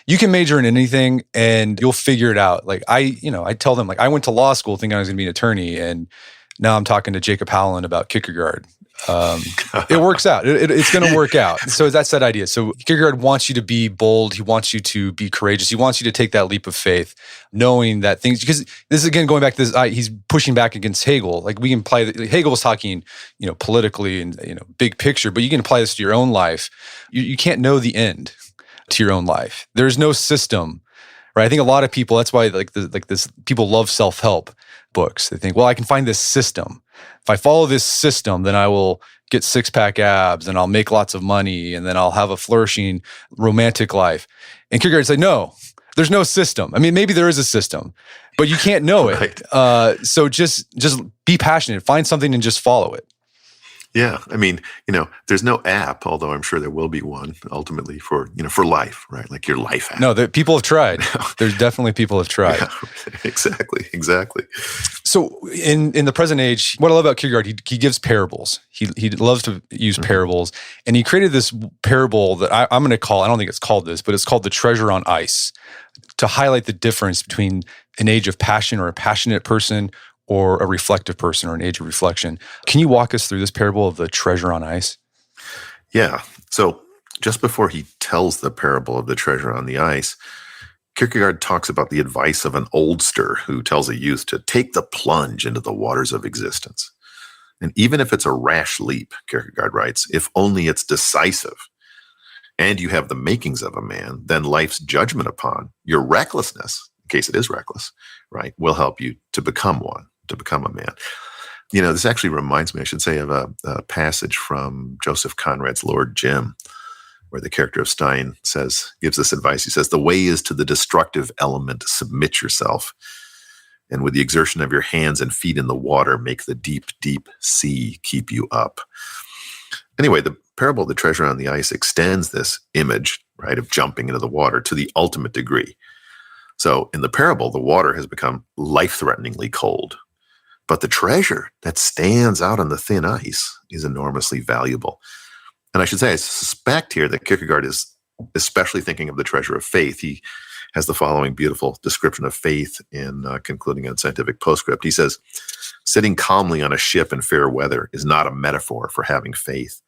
Speaker 1: you can major in anything and you'll figure it out. Like I tell them, like, I went to law school thinking I was going to be an attorney, and now I'm talking to Jacob Howland about Kierkegaard. It works out. It's going to work out. So that's that idea. So Kierkegaard wants you to be bold. He wants you to be courageous. He wants you to take that leap of faith, knowing that things, because this is again, going back to this, he's pushing back against Hegel. Like we can apply, Hegel was talking, politically and, big picture, but you can apply this to your own life. You can't know the end to your own life. There's no system, right? I think a lot of people, that's why people love self-help books. They think, well, I can find this system. If I follow this system, then I will get six-pack abs and I'll make lots of money and then I'll have a flourishing romantic life. And Kierkegaard said, no, there's no system. I mean, maybe there is a system, but you can't know it.
Speaker 2: Right.
Speaker 1: So just be passionate, find something and just follow it.
Speaker 2: Yeah. I mean, there's no app, although I'm sure there will be one ultimately for life, right? Like your life app.
Speaker 1: No, people have tried. There's definitely people have tried.
Speaker 2: Yeah, exactly.
Speaker 1: So in the present age, what I love about Kierkegaard, he gives parables. He loves to use parables. And he created this parable that I'm going to call, I don't think it's called this, but it's called The Treasure on Ice, to highlight the difference between an age of passion or a passionate person or a reflective person or an age of reflection. Can you walk us through this parable of the treasure on ice?
Speaker 2: Yeah. So just before he tells the parable of the treasure on the ice, Kierkegaard talks about the advice of an oldster who tells a youth to take the plunge into the waters of existence. And even if it's a rash leap, Kierkegaard writes, if only it's decisive and you have the makings of a man, then life's judgment upon your recklessness, in case it is reckless, right, will help you to become one, to become a man. This actually reminds me, I should say, of a passage from Joseph Conrad's Lord Jim, where the character of Stein gives this advice. He says, the way is to the destructive element, submit yourself. And with the exertion of your hands and feet in the water, make the deep, deep sea keep you up. Anyway, the parable of the treasure on the ice extends this image, right, of jumping into the water to the ultimate degree. So in the parable, the water has become life-threateningly cold. But the treasure that stands out on the thin ice is enormously valuable. And I should say, I suspect here that Kierkegaard is especially thinking of the treasure of faith. He has the following beautiful description of faith in concluding on Scientific Postscript. He says, sitting calmly on a ship in fair weather is not a metaphor for having faith.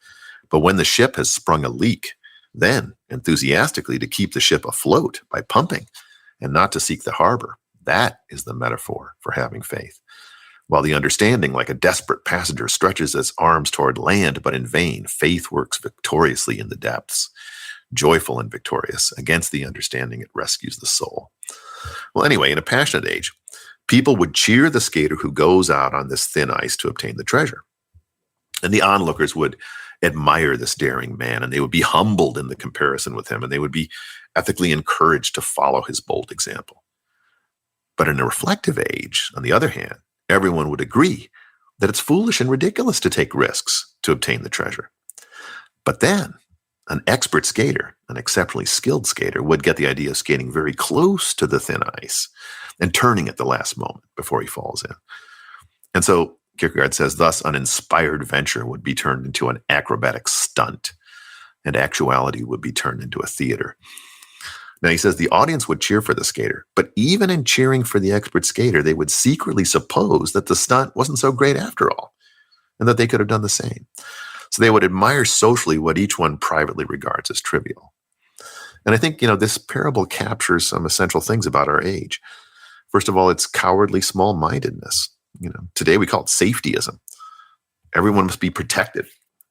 Speaker 2: But when the ship has sprung a leak, then enthusiastically to keep the ship afloat by pumping and not to seek the harbor, that is the metaphor for having faith. While the understanding, like a desperate passenger, stretches its arms toward land, but in vain, faith works victoriously in the depths. Joyful and victorious, against the understanding, it rescues the soul. Well, anyway, in a passionate age, people would cheer the skater who goes out on this thin ice to obtain the treasure. And the onlookers would admire this daring man, and they would be humbled in the comparison with him, and they would be ethically encouraged to follow his bold example. But in a reflective age, on the other hand, everyone would agree that it's foolish and ridiculous to take risks to obtain the treasure. But then an expert skater, an exceptionally skilled skater, would get the idea of skating very close to the thin ice and turning at the last moment before he falls in. And so Kierkegaard says, thus an inspired venture would be turned into an acrobatic stunt, and actuality would be turned into a theater. Now, he says the audience would cheer for the skater, but even in cheering for the expert skater, they would secretly suppose that the stunt wasn't so great after all, and that they could have done the same. So they would admire socially what each one privately regards as trivial. And I think, this parable captures some essential things about our age. First of all, it's cowardly small-mindedness. Today we call it safetyism. Everyone must be protected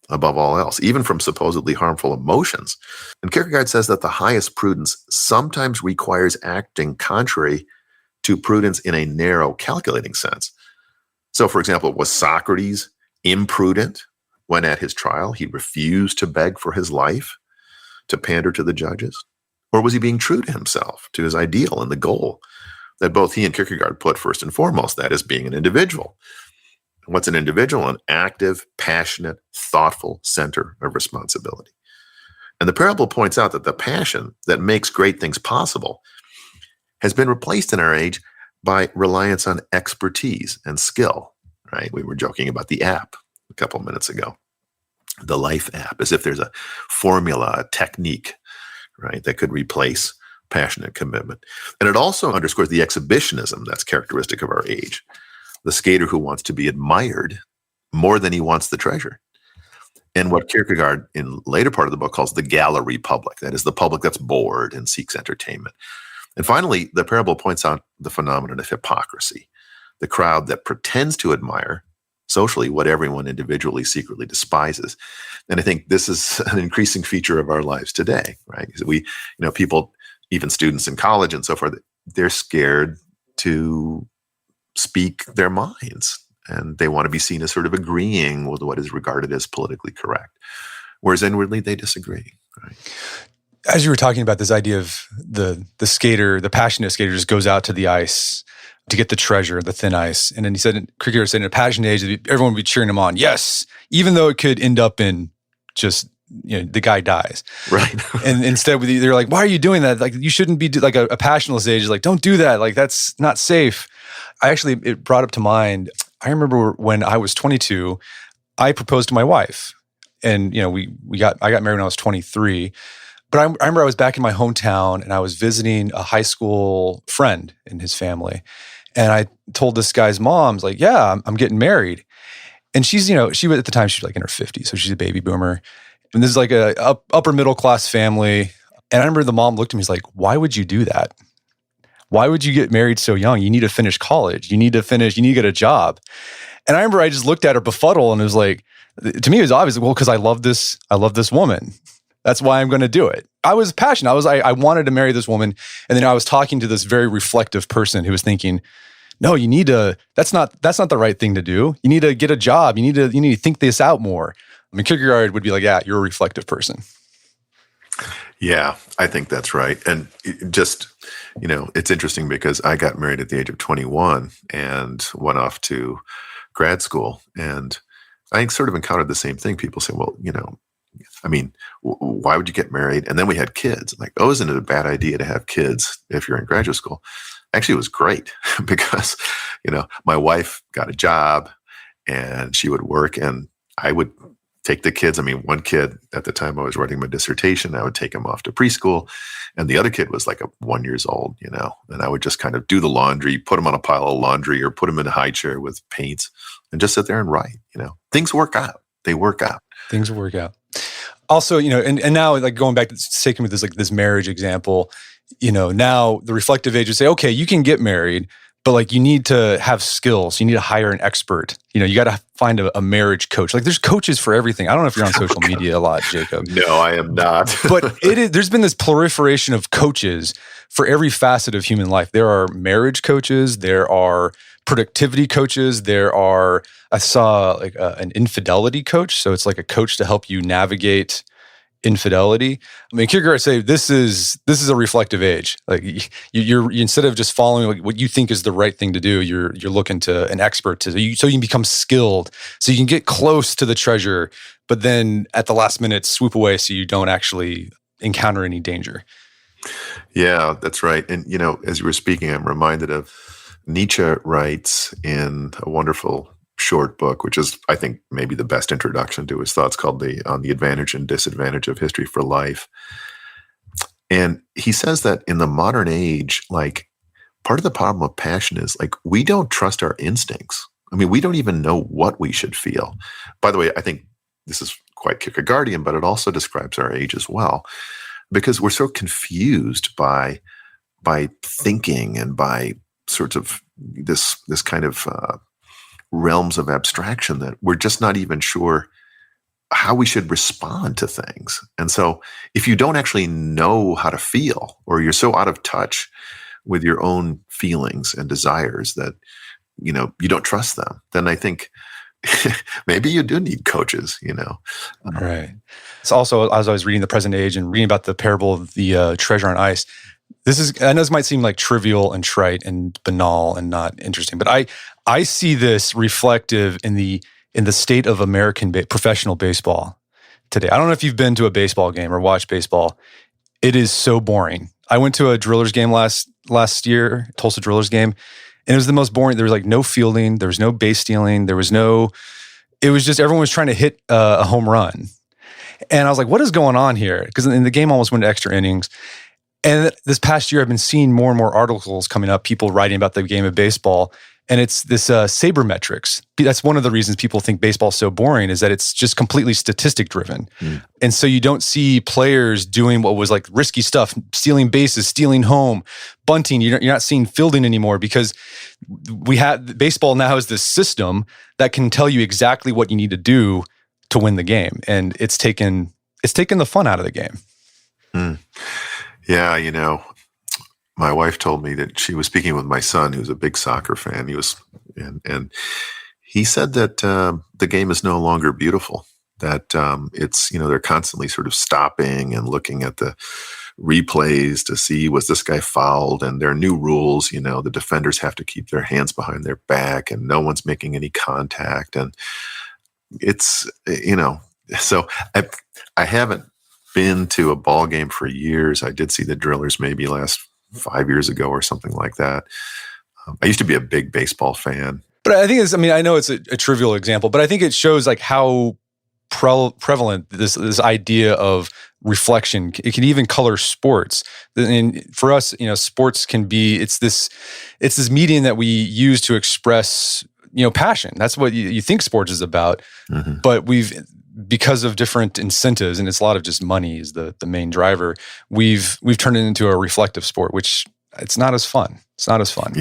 Speaker 2: above all else, even from supposedly harmful emotions. And Kierkegaard says that the highest prudence sometimes requires acting contrary to prudence in a narrow, calculating sense. So, for example, was Socrates imprudent when at his trial he refused to beg for his life, to pander to the judges? Or was he being true to himself, to his ideal and the goal that both he and Kierkegaard put first and foremost, that is being an individual? What's an individual? An active, passionate, thoughtful center of responsibility. And the parable points out that the passion that makes great things possible has been replaced in our age by reliance on expertise and skill, right? We were joking about the app a couple of minutes ago, the life app, as if there's a formula, a technique, right, that could replace passionate commitment. And it also underscores the exhibitionism that's characteristic of our age. The skater who wants to be admired more than he wants the treasure. And what Kierkegaard in later part of the book calls the gallery public, that is the public that's bored and seeks entertainment. And finally, the parable points out the phenomenon of hypocrisy, the crowd that pretends to admire socially what everyone individually secretly despises. And I think this is an increasing feature of our lives today, right? Because people, even students in college and so forth, they're scared to speak their minds and they want to be seen as sort of agreeing with what is regarded as politically correct. Whereas inwardly they disagree. Right?
Speaker 1: As you were talking about this idea of the skater, the passionate skater just goes out to the ice to get the treasure, the thin ice. And then Kierkegaard said in a passionate age, everyone would be cheering him on. Yes, even though it could end up in just, the guy dies.
Speaker 2: Right.
Speaker 1: And instead they're like, why are you doing that? Like, you shouldn't be like a passionless age. Like, don't do that. Like, that's not safe. It brought up to mind, I remember when I was 22, I proposed to my wife. And, I got married when I was 23. But I remember I was back in my hometown and I was visiting a high school friend and his family. And I told this guy's mom, like, yeah, I'm getting married. And she's, she was at the time, she was like in her 50s. So she's a baby boomer. And this is like a upper middle class family. And I remember the mom looked at me, was like, why would you do that? Why would you get married so young? You need to finish college. You need to get a job. And I remember I just looked at her befuddled and it was like, to me, it was obvious, well, because I love this woman. That's why I'm going to do it. I was passionate. I wanted to marry this woman. And then I was talking to this very reflective person who was thinking, no, you need to, that's not the right thing to do. You need to get a job. You need to think this out more. I mean, Kierkegaard would be like, yeah, you're a reflective person.
Speaker 2: Yeah, I think that's right. And just, it's interesting because I got married at the age of 21 and went off to grad school. And I sort of encountered the same thing. People say, well, why would you get married? And then we had kids. I'm like, oh, isn't it a bad idea to have kids if you're in graduate school? Actually, it was great because, my wife got a job and she would work and I would take the kids. One kid at the time I was writing my dissertation, I would take him off to preschool. And the other kid was like 1 year old, and I would just kind of do the laundry, put him on a pile of laundry or put him in a high chair with paints and just sit there and write, Things work out. They work out.
Speaker 1: Things work out. Also, and now like going back to taking with this marriage example, now the reflective age would say, okay, you can get married, but like you need to have skills. You need to hire an expert. You got to find a marriage coach. Like there's coaches for everything. I don't know if you're on social media a lot, Jacob.
Speaker 2: No, I am not.
Speaker 1: But there's been this proliferation of coaches for every facet of human life. There are marriage coaches. There are productivity coaches. I saw like an infidelity coach. So it's like a coach to help you navigate infidelity. Kierkegaard say this is a reflective age. Like you're instead of just following like what you think is the right thing to do, you're looking to an expert so you can become skilled, so you can get close to the treasure, but then at the last minute swoop away so you don't actually encounter any danger.
Speaker 2: Yeah, that's right. And as you were speaking, I'm reminded of Nietzsche writes in a wonderful short book, which is, I think, maybe the best introduction to his thoughts, called On the Advantage and Disadvantage of History for Life. And he says that in the modern age, like part of the problem of passion is like we don't trust our instincts. We don't even know what we should feel. By the way, I think this is quite Kierkegaardian, but it also describes our age as well, because we're so confused by thinking and by sorts of this kind of realms of abstraction that we're just not even sure how we should respond to things. And so if you don't actually know how to feel, or you're so out of touch with your own feelings and desires that, you don't trust them, then I think maybe you do need coaches,
Speaker 1: Right. It's also, as I was reading The Present Age and reading about the parable of the treasure on ice, I know this might seem like trivial and trite and banal and not interesting, but I see this reflective in the state of American professional baseball today. I don't know if you've been to a baseball game or watched baseball. It is so boring. I went to a Drillers game last year, Tulsa Drillers game, and it was the most boring. There was like no fielding, there was no base stealing, it was just everyone was trying to hit a home run. And I was like, what is going on here? Because the game almost went to extra innings. And this past year, I've been seeing more and more articles coming up, people writing about the game of baseball. And it's this sabermetrics. That's one of the reasons people think baseball is so boring, is that it's just completely statistic driven. And so you don't see players doing what was like risky stuff, stealing bases, stealing home, bunting. You're not seeing fielding anymore, because baseball now has this system that can tell you exactly what you need to do to win the game. And it's taken the fun out of the game.
Speaker 2: Yeah, my wife told me that she was speaking with my son, who's a big soccer fan. And He said that the game is no longer beautiful, that it's, they're constantly sort of stopping and looking at the replays to see, was this guy fouled? And there are new rules, the defenders have to keep their hands behind their back and no one's making any contact. And it's, so I haven't been to a ball game for years. I did see the Drillers maybe last 5 years ago or something like that. I used to be a big baseball fan.
Speaker 1: But I think I know it's a trivial example, but I think it shows like how prevalent this idea of reflection. It can even color sports. And for us, sports can be, it's this medium that we use to express, passion. That's what you think sports is about. Mm-hmm. But because of different incentives, and it's a lot of just money is the main driver, we've turned it into a reflective sport, which it's not as fun. It's not as fun.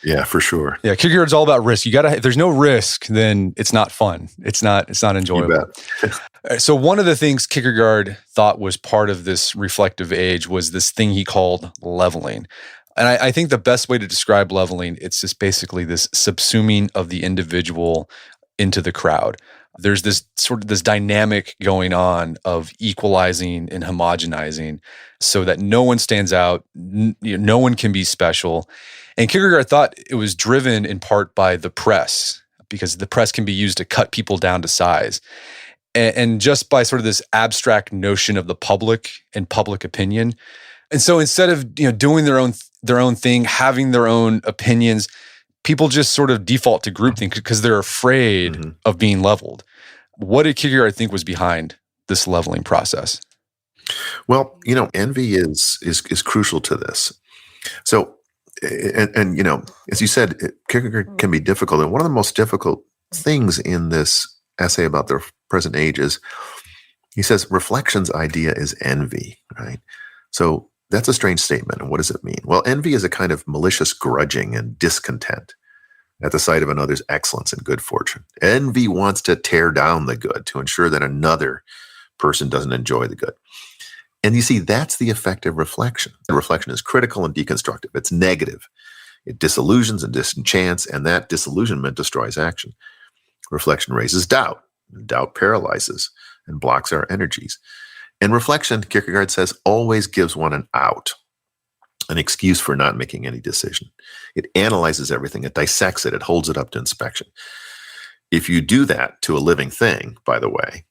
Speaker 2: Yeah, for sure.
Speaker 1: Yeah, Kierkegaard's all about risk. If there's no risk, then it's not fun. It's not enjoyable. So one of the things Kierkegaard thought was part of this reflective age was this thing he called leveling. And I think the best way to describe leveling, it's just basically this subsuming of the individual into the crowd. There's this dynamic going on of equalizing and homogenizing so that no one stands out, no one can be special. And Kierkegaard thought it was driven in part by the press, because the press can be used to cut people down to size. And just by sort of this abstract notion of the public and public opinion. And so instead of doing their own thing, having their own opinions, people just sort of default to groupthink because they're afraid of being leveled. What did Kierkegaard think was behind this leveling process?
Speaker 2: Well, envy is crucial to this. So, and as you said, Kierkegaard can be difficult. And one of the most difficult things in this essay about the present age is, he says, reflection's idea is envy, right? So that's a strange statement. And what does it mean? Well, envy is a kind of malicious grudging and discontent at the sight of another's excellence and good fortune. Envy wants to tear down the good to ensure that another person doesn't enjoy the good. And you see, that's the effect of reflection. The reflection is critical and deconstructive. It's negative. It disillusions and disenchants, and that disillusionment destroys action. Reflection raises doubt. Doubt paralyzes and blocks our energies. And reflection, Kierkegaard says, always gives one an out, an excuse for not making any decision. It analyzes everything. It dissects it. It holds it up to inspection. If you do that to a living thing, by the way,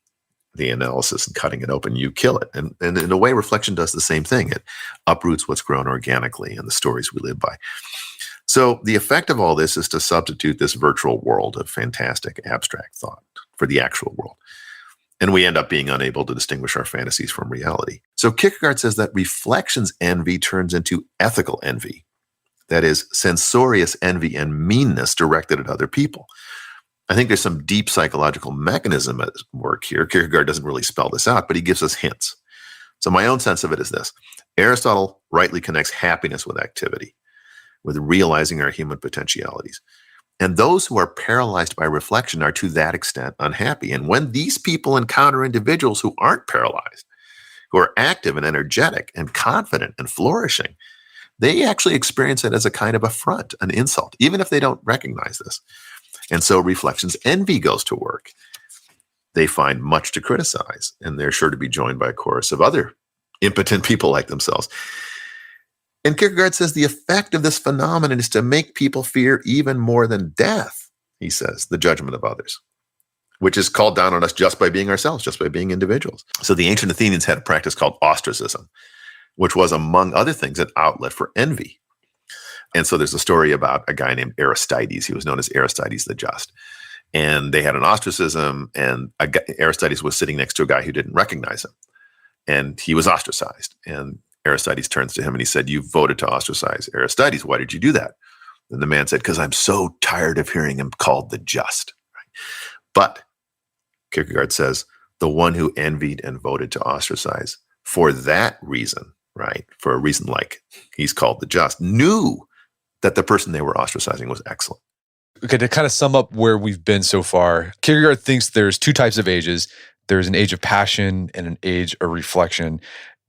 Speaker 2: the analysis and cutting it open, you kill it. And in a way, reflection does the same thing. It uproots what's grown organically and the stories we live by. So the effect of all this is to substitute this virtual world of fantastic abstract thought for the actual world. And we end up being unable to distinguish our fantasies from reality. So Kierkegaard says that reflection's envy turns into ethical envy. That is, censorious envy and meanness directed at other people. I think there's some deep psychological mechanism at work here. Kierkegaard doesn't really spell this out, but he gives us hints. So my own sense of it is this. Aristotle rightly connects happiness with activity, with realizing our human potentialities. And those who are paralyzed by reflection are to that extent unhappy. And when these people encounter individuals who aren't paralyzed, who are active and energetic and confident and flourishing, they actually experience it as a kind of affront, an insult, even if they don't recognize this. And so reflection's envy goes to work. They find much to criticize, and they're sure to be joined by a chorus of other impotent people like themselves. And Kierkegaard says the effect of this phenomenon is to make people fear even more than death, he says, the judgment of others, which is called down on us just by being ourselves, just by being individuals. So the ancient Athenians had a practice called ostracism, which was, among other things, an outlet for envy. And so there's a story about a guy named Aristides. He was known as Aristides the Just. And they had an ostracism, and Aristides was sitting next to a guy who didn't recognize him. And he was ostracized. And Aristides turns to him and he said, "You voted to ostracize Aristides. Why did you do that?" And the man said, "Because I'm so tired of hearing him called the just." Right? But Kierkegaard says, the one who envied and voted to ostracize for that reason, right, for a reason like he's called the just, knew that the person they were ostracizing was excellent.
Speaker 1: Okay, to kind of sum up where we've been so far, Kierkegaard thinks there's two types of ages. There's an age of passion and an age of reflection.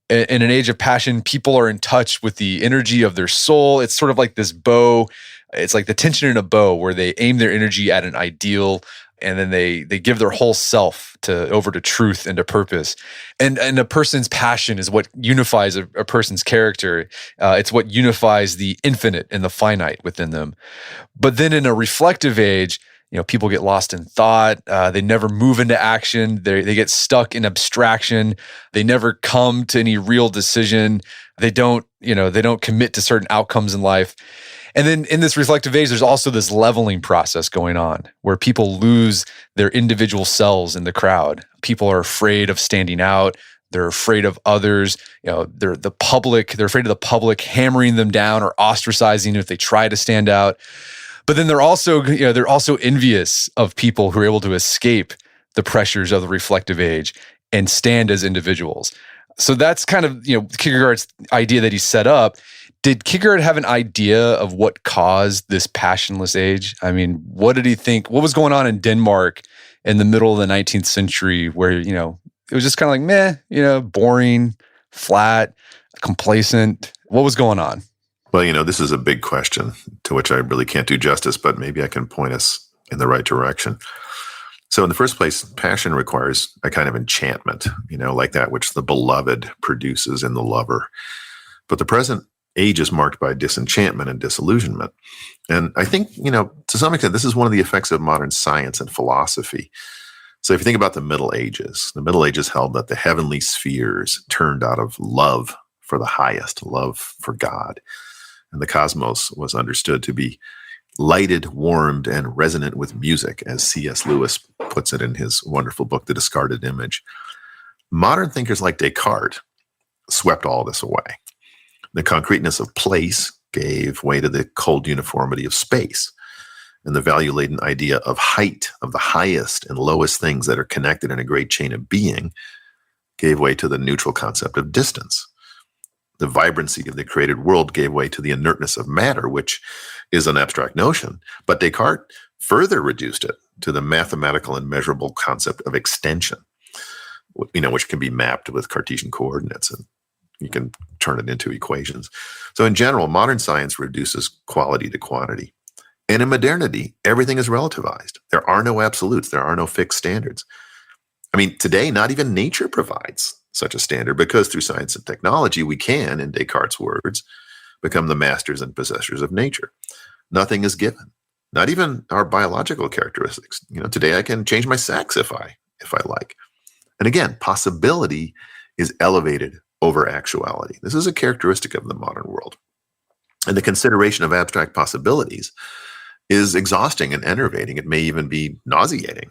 Speaker 1: In an age of passion, people are in touch with the energy of their soul. It's sort of like this bow It's like the tension in a bow where they aim their energy at an ideal and then they give their whole self over to truth and to purpose. And a person's passion is what unifies a person's character. It's what unifies the infinite and the finite within them. But then in a reflective age, people get lost in thought. They never move into action. They get stuck in abstraction. They never come to any real decision. They don't commit to certain outcomes in life. And then in this reflective age, there's also this leveling process going on where people lose their individual selves in the crowd. People are afraid of standing out. They're afraid of others. They're afraid of the public hammering them down or ostracizing if they try to stand out. But then they're also envious of people who are able to escape the pressures of the reflective age and stand as individuals. So that's kind of, Kierkegaard's idea that he set up. Did Kierkegaard have an idea of what caused this passionless age? I mean, what did he think? What was going on in Denmark in the middle of the 19th century where, it was just kind of like, meh, boring, flat, complacent? What was going on?
Speaker 2: Well, this is a big question to which I really can't do justice, but maybe I can point us in the right direction. So in the first place, passion requires a kind of enchantment, like that which the beloved produces in the lover. But the present age is marked by disenchantment and disillusionment. And I think, to some extent, this is one of the effects of modern science and philosophy. So if you think about the Middle Ages held that the heavenly spheres turned out of love for the highest, love for God. And the cosmos was understood to be lighted, warmed, and resonant with music, as C.S. Lewis puts it in his wonderful book, The Discarded Image. Modern thinkers like Descartes swept all this away. The concreteness of place gave way to the cold uniformity of space, and the value-laden idea of height, of the highest and lowest things that are connected in a great chain of being, gave way to the neutral concept of distance. The vibrancy of the created world gave way to the inertness of matter, which is an abstract notion, but Descartes further reduced it to the mathematical and measurable concept of extension, which can be mapped with Cartesian coordinates, and you can turn it into equations. So in general, modern science reduces quality to quantity. And in modernity, everything is relativized. There are no absolutes. There are no fixed standards. I mean, today, not even nature provides such a standard, because through science and technology, we can, in Descartes' words, become the masters and possessors of nature. Nothing is given, not even our biological characteristics. Today I can change my sex if I like. And again, possibility is elevated over actuality. This is a characteristic of the modern world. And the consideration of abstract possibilities is exhausting and enervating. It may even be nauseating.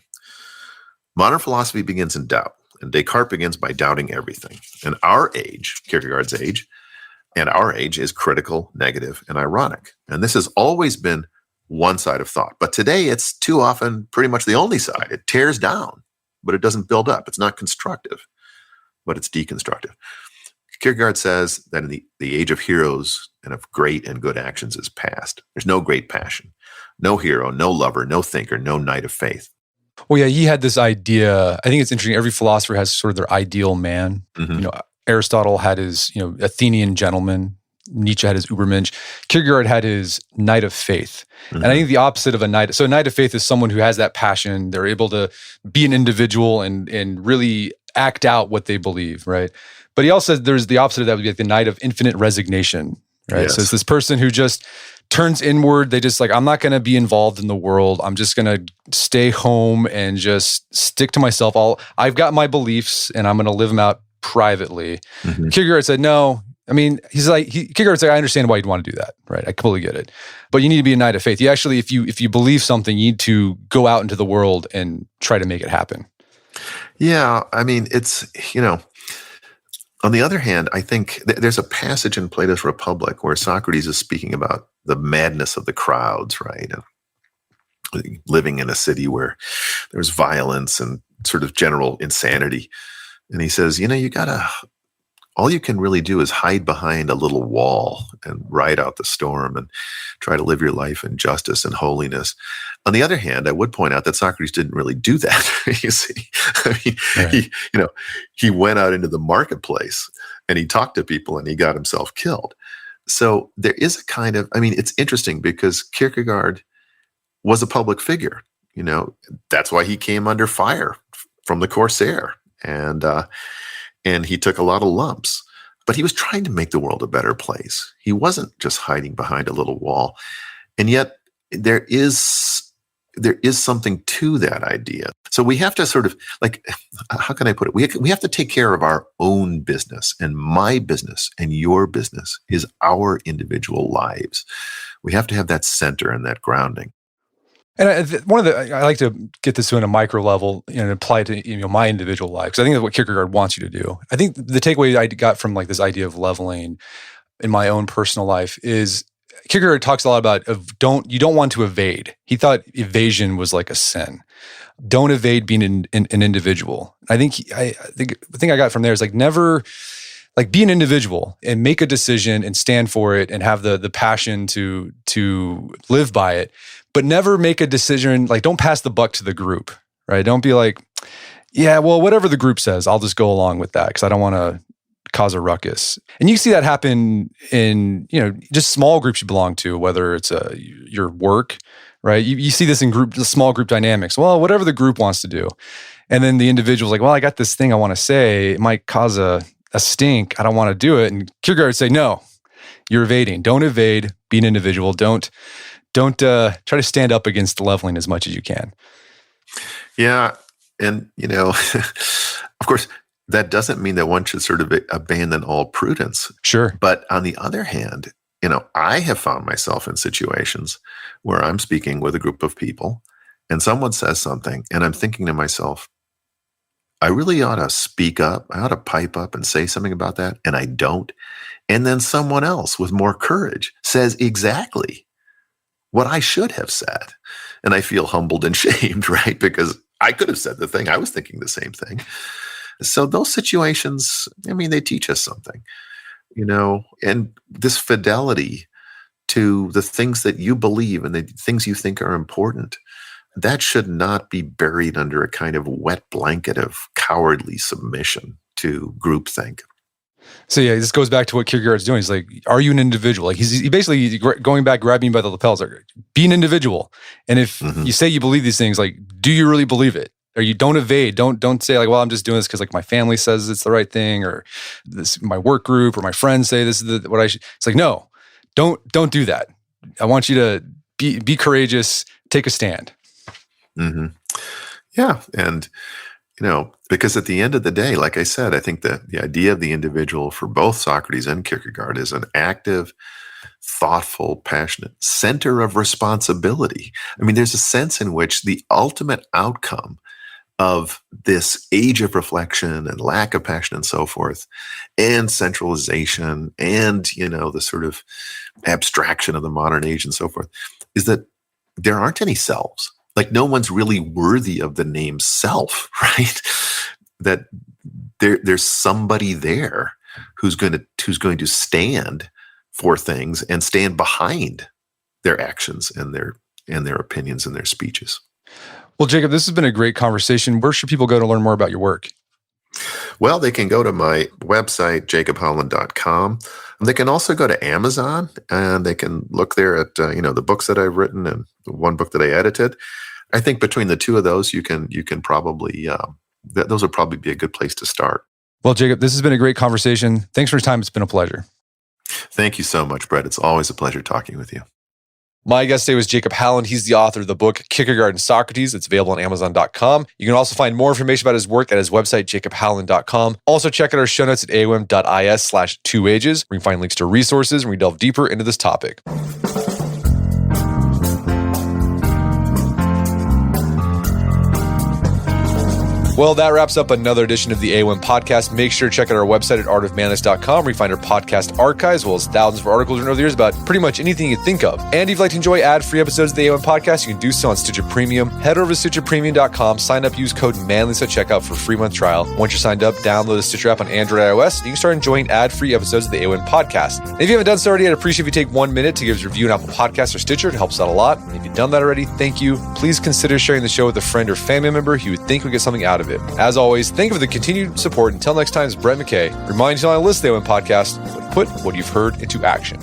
Speaker 2: Modern philosophy begins in doubt, and Descartes begins by doubting everything. And our age, Kierkegaard's age, and our age is critical, negative, and ironic. And this has always been one side of thought. But today it's too often pretty much the only side. It tears down, but it doesn't build up. It's not constructive, but it's deconstructive. Kierkegaard says that in the age of heroes and of great and good actions is past. There's no great passion, no hero, no lover, no thinker, no knight of faith.
Speaker 1: Well, yeah, he had this idea. I think it's interesting. Every philosopher has sort of their ideal man.
Speaker 2: Mm-hmm.
Speaker 1: Aristotle had his, Athenian gentleman. Nietzsche had his Übermensch. Kierkegaard had his knight of faith. Mm-hmm. And I think the opposite of a knight. So a knight of faith is someone who has that passion. They're able to be an individual and really act out what they believe, right? But he also says there's the opposite of that would be like the knight of infinite resignation, right? Yes. So it's this person who just turns inward. They just like, I'm not going to be involved in the world. I'm just going to stay home and just stick to myself. I've got my beliefs and I'm going to live them out privately. Mm-hmm. Kierkegaard said, no. I mean, Kierkegaard's like, I understand why you'd want to do that, right? I completely get it. But you need to be a knight of faith. You actually, if you believe something, you need to go out into the world and try to make it happen.
Speaker 2: Yeah, I mean, it's, on the other hand, I think there's a passage in Plato's Republic where Socrates is speaking about the madness of the crowds, right? And living in a city where there's violence and sort of general insanity. And he says, all you can really do is hide behind a little wall and ride out the storm and try to live your life in justice and holiness. On the other hand, I would point out that Socrates didn't really do that. You see, I mean, right. he went out into the marketplace and he talked to people and he got himself killed. So there is a kind of, it's interesting because Kierkegaard was a public figure. That's why he came under fire from the Corsair, and he took a lot of lumps. But he was trying to make the world a better place. He wasn't just hiding behind a little wall. And yet there is something to that idea. So we have to sort of, like, how can I put it? We have to take care of our own business, and my business and your business is our individual lives. We have to have that center and that grounding.
Speaker 1: And I like to get this to in a micro level and apply it to my individual life, because I think that's what Kierkegaard wants you to do. I think the takeaway I got from like this idea of leveling in my own personal life is Kierkegaard talks a lot about you don't want to evade. He thought evasion was like a sin. Don't evade being an individual. I think the thing I got from there is like never. Like be an individual and make a decision and stand for it and have the passion to live by it, but never make a decision, like don't pass the buck to the group, right? Don't be like, yeah, well, whatever the group says, I'll just go along with that because I don't want to cause a ruckus. And you see that happen in, just small groups you belong to, whether it's your work, right? You see this in small group dynamics. Well, whatever the group wants to do. And then the individual's like, well, I got this thing I want to say. It might cause a stink. I don't want to do it. And Kierkegaard would say, no, you're evading. Don't evade. Be an individual. Don't try to stand up against the leveling as much as you can.
Speaker 2: Yeah. And, of course, that doesn't mean that one should sort of abandon all prudence.
Speaker 1: Sure.
Speaker 2: But on the other hand, I have found myself in situations where I'm speaking with a group of people and someone says something and I'm thinking to myself, I really ought to speak up. I ought to pipe up and say something about that. And I don't. And then someone else with more courage says exactly what I should have said. And I feel humbled and shamed, right? Because I could have said the thing. I was thinking the same thing. So those situations, they teach us something, and this fidelity to the things that you believe and the things you think are important. That should not be buried under a kind of wet blanket of cowardly submission to groupthink.
Speaker 1: So yeah, this goes back to what Kierkegaard's doing. He's like, are you an individual? Like he basically going back, grabbing you by the lapels, like, be an individual. And if you say you believe these things, like, do you really believe it? Or you don't evade. Don't say like, well, I'm just doing this because like my family says it's the right thing, or this my work group or my friends say this is what I should. It's like, no, don't do that. I want you to be courageous, take a stand.
Speaker 2: Mm-hmm. Yeah. And, because at the end of the day, like I said, I think that the idea of the individual for both Socrates and Kierkegaard is an active, thoughtful, passionate center of responsibility. There's a sense in which the ultimate outcome of this age of reflection and lack of passion and so forth, and centralization and, the sort of abstraction of the modern age and so forth, is that there aren't any selves. Like no one's really worthy of the name self, right? That there's somebody there who's going to stand for things and stand behind their actions and their opinions and their speeches.
Speaker 1: Well, Jacob, this has been a great conversation. Where should people go to learn more about your work?
Speaker 2: Well, they can go to my website, jacobhowland.com. They can also go to Amazon and they can look there at the books that I've written and the one book that I edited. I think between the two of those, you can probably those would probably be a good place to start.
Speaker 1: Well, Jacob, this has been a great conversation. Thanks for your time. It's been a pleasure.
Speaker 2: Thank you so much, Brett. It's always a pleasure talking with you.
Speaker 1: My guest today was Jacob Howland. He's the author of the book Kierkegaard and Socrates. It's available on Amazon.com. You can also find more information about his work at his website, jacobhowland.com. Also, check out our show notes at aom.is/2ages, where you can find links to resources and we delve deeper into this topic. Well, that wraps up another edition of the AOM podcast. Make sure to check out our website at artofmanliness.com, where you find our podcast archives, as well as thousands of articles written over the years about pretty much anything you think of. And if you'd like to enjoy ad-free episodes of the AOM podcast, you can do so on Stitcher Premium. Head over to StitcherPremium.com, sign up, use code Manliness at checkout for a free month trial. Once you're signed up, download the Stitcher app on Android and iOS, and you can start enjoying ad-free episodes of the AOM podcast. And if you haven't done so already, I'd appreciate if you take 1 minute to give us a review on Apple Podcasts or Stitcher. It helps out a lot. And if you've done that already, thank you. Please consider sharing the show with a friend or family member who you would think would get something out of it. As always, thank you for the continued support. Until next time, it's Brett McKay. Remind you to listen to the AOM podcast, but put what you've heard into action.